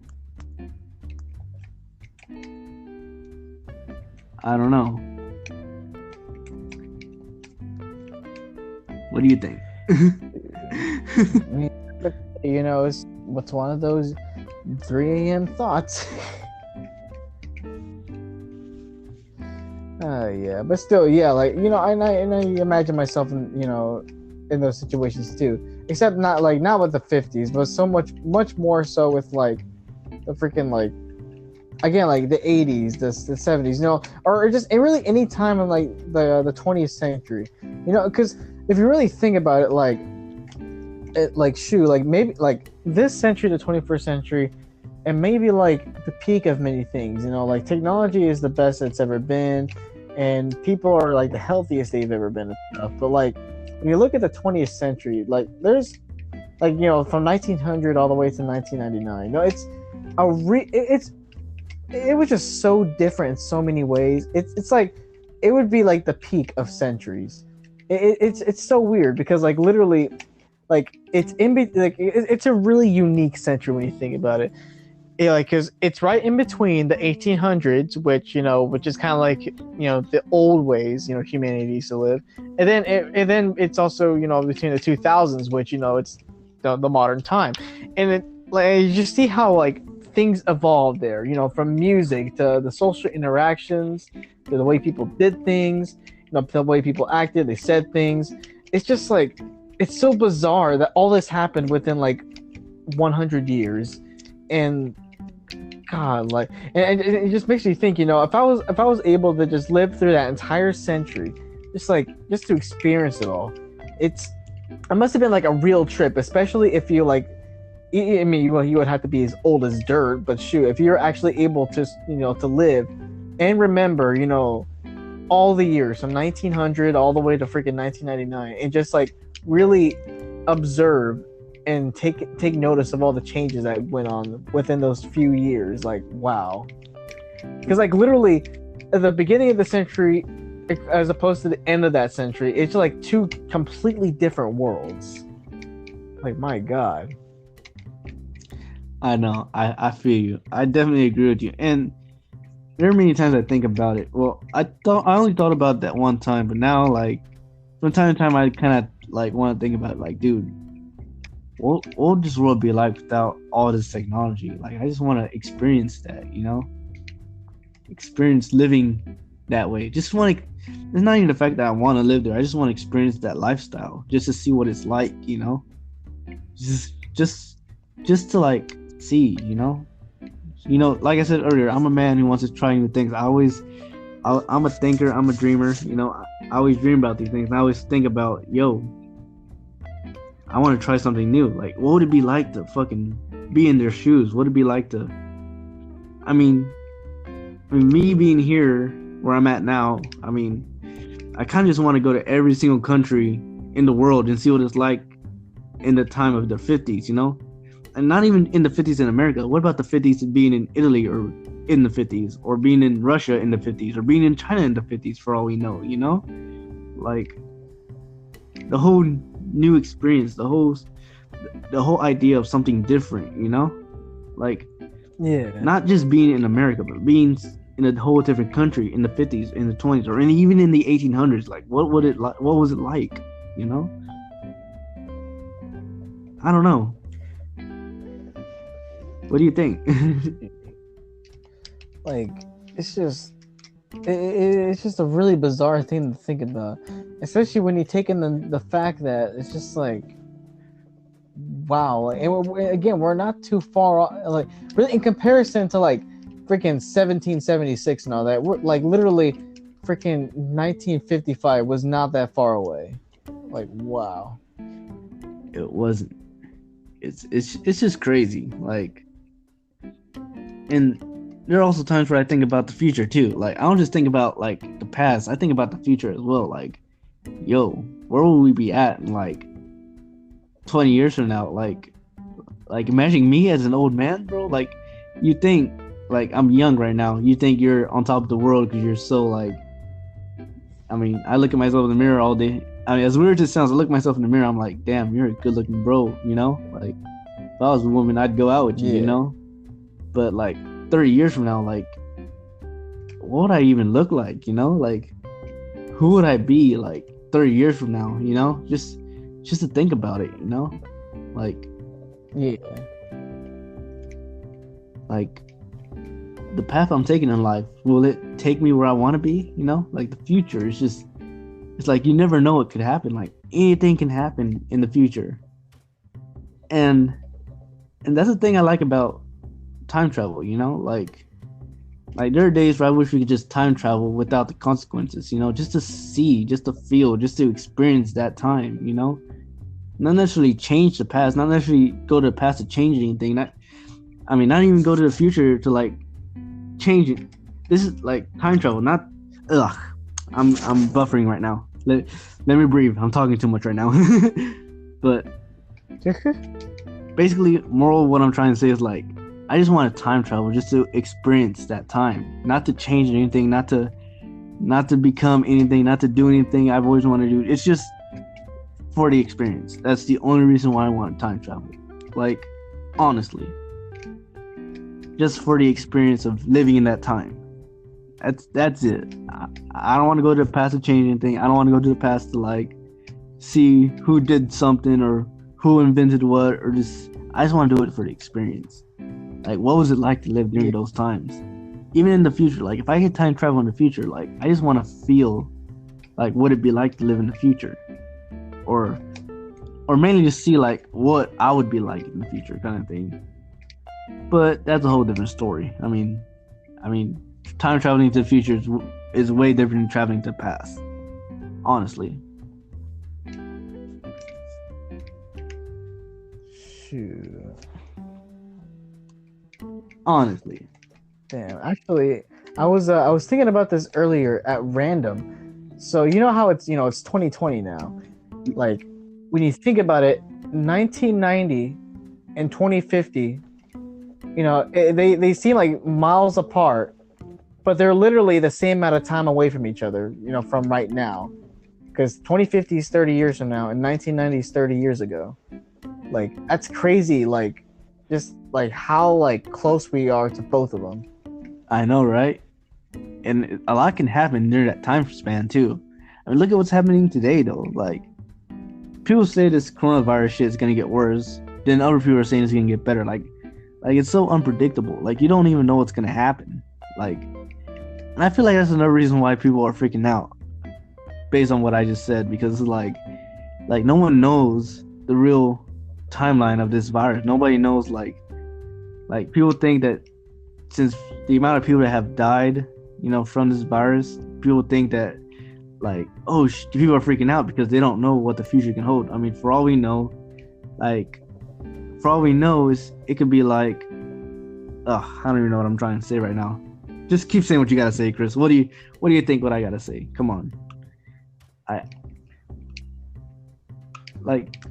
A: I don't know. What do you think?
C: I mean, you know, it's one of those 3 a.m. thoughts. Yeah, but still, yeah, like, you know, and I imagine myself in, you know, in those situations too. Except not with the 50s, but so much more so with, like, the freaking, like, again, like the 80s, the 70s, you know, or just really any time in, like, the 20th century, you know, because if you really think about it, like maybe like this century, the 21st century, and maybe like the peak of many things, you know, like technology is the best it's ever been, and people are like the healthiest they've ever been and stuff. But like when you look at the 20th century, like there's, like, you know, from 1900 all the way to 1999, you know, it was just so different in so many ways. It's like it would be like the peak of centuries. It's so weird because, like, literally, like, it's a really unique century when you think about it. because it's right in between the 1800s, which is kind of like the old ways humanity used to live, and then it's also between the 2000s, which it's the modern time, and it, like you just see how like things evolved there, from music to the social interactions to the way people did things, the way people acted, they said things. It's just like it's so bizarre that all this happened within like 100 years, and God, like, and it just makes me think, if I was able to just live through that entire century, just to experience it all, it must have been like a real trip, especially if you like. I mean, well, you would have to be as old as dirt, but shoot, if you're actually able to, to live and remember, all the years from 1900 all the way to freaking 1999, and just like really observe and take notice of all the changes that went on within those few years. Like, wow. Because like literally at the beginning of the century as opposed to the end of that century, it's like two completely different worlds. Like, my God.
A: I know. I feel you. I definitely agree with you. And there are many times I think about it. Well, I only thought about that one time, but now like from time to time I kind of like want to think about it, like, dude, what would this world be like without all this technology? Like, I just want to experience that, experience living that way. Just want to. It's not even the fact that I want to live there. I just want to experience that lifestyle, just to see what it's like, just to like see, like I said earlier, I'm a man who wants to try new things. I'm a thinker, I'm a dreamer, I always dream about these things, and I always think about, I want to try something new. Like, what would it be like to fucking be in their shoes? What would it be like to, I mean, me being here where I'm at now, I mean, I kind of just want to go to every single country in the world and see what it's like in the time of the 50s, and not even in the 50s in America. What about the 50s being in Italy or in the 50s, or being in Russia in the 50s, or being in China in the 50s for all we know, like the whole new experience, the whole idea of something different, like,
C: yeah,
A: not just being in America, but being in a whole different country in the 50s, in the 20s, or even in the 1800s. Like, what was it like, I don't know. What do you think?
C: Like, it's just a really bizarre thing to think about, especially when you take in the fact that it's just like, wow. And we're not too far off, like, really, in comparison to like freaking 1776 and all that. We're like literally freaking 1955 was not that far away. Like, wow.
A: It wasn't. It's just crazy. Like, and there are also times where I think about the future too. Like, I don't just think about like the past. I think about the future as well. Like, where will we be at in like 20 years from now? Like imagine me as an old man, bro. Like, you think, like, I'm young right now. You think you're on top of the world because you're so like. I mean, I look at myself in the mirror all day. I mean, as weird as it sounds, I look at myself in the mirror. I'm like, damn, you're a good-looking bro. Like, if I was a woman, I'd go out with you.
C: Yeah.
A: But like 30 years from now, like, what would I even look like? Like, who would I be like 30 years from now? Just to think about it. Like,
C: yeah,
A: like, the path I'm taking in life, will it take me where I want to be? Like, the future is just, it's like you never know what could happen. Like, anything can happen in the future, and that's the thing I like about time travel. Like there are days where I wish we could just time travel without the consequences. Just to see, just to feel, just to experience that time. Not necessarily change the past, not necessarily go to the past to change anything. Not even go to the future to like change it. This is like time travel, not I'm buffering right now. Let me breathe. I'm talking too much right now. But basically, moral of what I'm trying to say is like, I just want to time travel just to experience that time, not to change anything, not to become anything, not to do anything I've always wanted to do. It's just for the experience. That's the only reason why I want to time travel. Like, honestly. just for the experience of living in that time. That's it. I don't want to go to the past to change anything. I don't want to go to the past to like see who did something or who invented what, or just I just want to do it for the experience. Like, what was it like to live during those times? Even in the future, like if I could time travel in the future, like I just want to feel like what it'd be like to live in the future, or mainly just see like what I would be like in the future, kind of thing. But that's a whole different story. I mean, time traveling to the future is way different than traveling to the past. Honestly.
C: Shoot.
A: Honestly.
C: Damn. Actually, I was thinking about this earlier at random. So you know how it's 2020 now. Like when you think about it, 1990 and 2050, they seem like miles apart, but they're literally the same amount of time away from each other, from right now. Because 2050 is 30 years from now, and 1990 is 30 years ago. Like, that's crazy, like, just, like, how, like, close we are to both of them.
A: I know, right? And a lot can happen during that time span, too. I mean, look at what's happening today, though. Like, people say this coronavirus shit is going to get worse, then other people are saying it's going to get better. Like, it's so unpredictable. Like, you don't even know what's going to happen. Like, and I feel like that's another reason why people are freaking out, based on what I just said, because, like no one knows the real timeline of this virus. Nobody knows, like people think that since the amount of people that have died, from this virus, people think that, like, people are freaking out because they don't know what the future can hold. I mean, for all we know, is it could be like, I don't even know what I'm trying to say right now. Just keep saying what you gotta say, Chris. What do you think what I gotta say? Come on.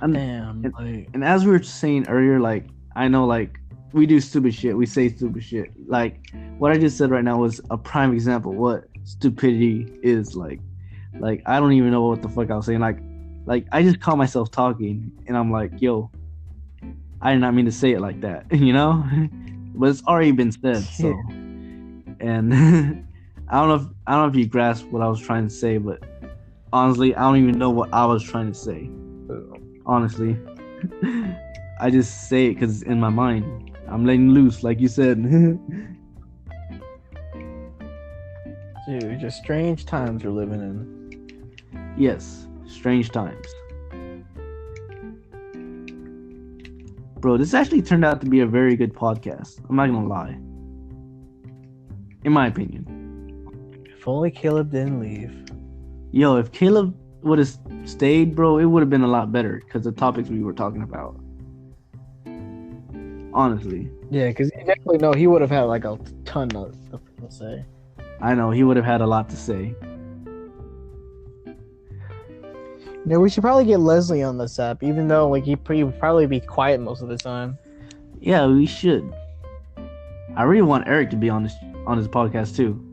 A: And as we were saying earlier, like, I know, like, we do stupid shit. We say stupid shit. Like, what I just said right now was a prime example what stupidity is. Like I don't even know what the fuck I was saying. Like I just caught myself talking, and I'm like, yo, I did not mean to say it like that, But it's already been said, so. And I don't know if you grasp what I was trying to say, but honestly, I don't even know what I was trying to say. Honestly, I just say it because it's in my mind. I'm letting loose, like you said.
C: Dude, just strange times we're living in.
A: Yes, strange times. Bro, this actually turned out to be a very good podcast. I'm not gonna lie. In my opinion.
C: If only Caleb didn't leave.
A: Yo, if Caleb would have stayed, bro, it would have been a lot better because the topics we were talking about. Honestly.
C: Yeah, because you definitely know he would have had like a ton of stuff to say.
A: I know, he would have had a lot to say.
C: Yeah, we should probably get Leslie on this app, even though like he would probably be quiet most of the time.
A: Yeah, we should. I really want Eric to be on his podcast too.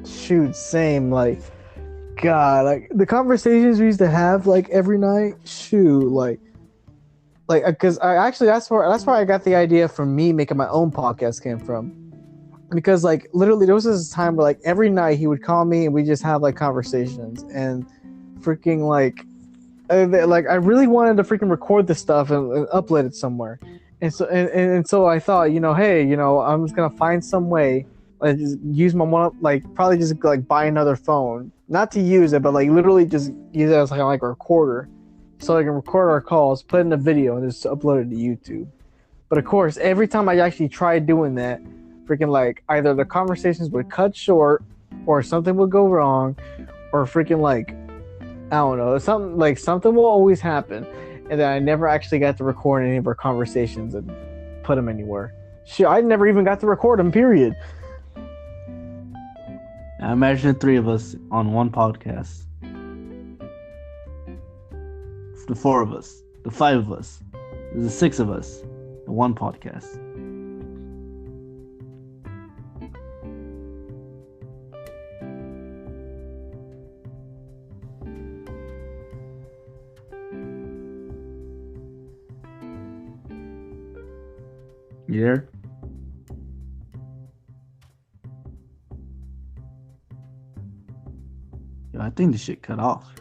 C: Shoot, same. Like, God, like the conversations we used to have like every night. Shoot, like, because that's where I got the idea for me making my own podcast came from. Because like literally there was this time where like every night he would call me and we just have like conversations and freaking like I really wanted to freaking record this stuff and upload it somewhere. And so I thought, hey, I'm just gonna find some way, like just use my one, like probably just like buy another phone, not to use it, but like literally just use it as like a recorder, so I can record our calls, put it in a video, and just upload it to YouTube. But of course, every time I actually tried doing that, freaking like either the conversations would cut short, or something would go wrong, or freaking like I don't know, something will always happen. And then I never actually got to record any of our conversations and put them anywhere. Shit, I never even got to record them, period.
A: Now imagine the three of us on one podcast. The four of us. The five of us. The six of us. The one podcast. You there? think the shit cut off.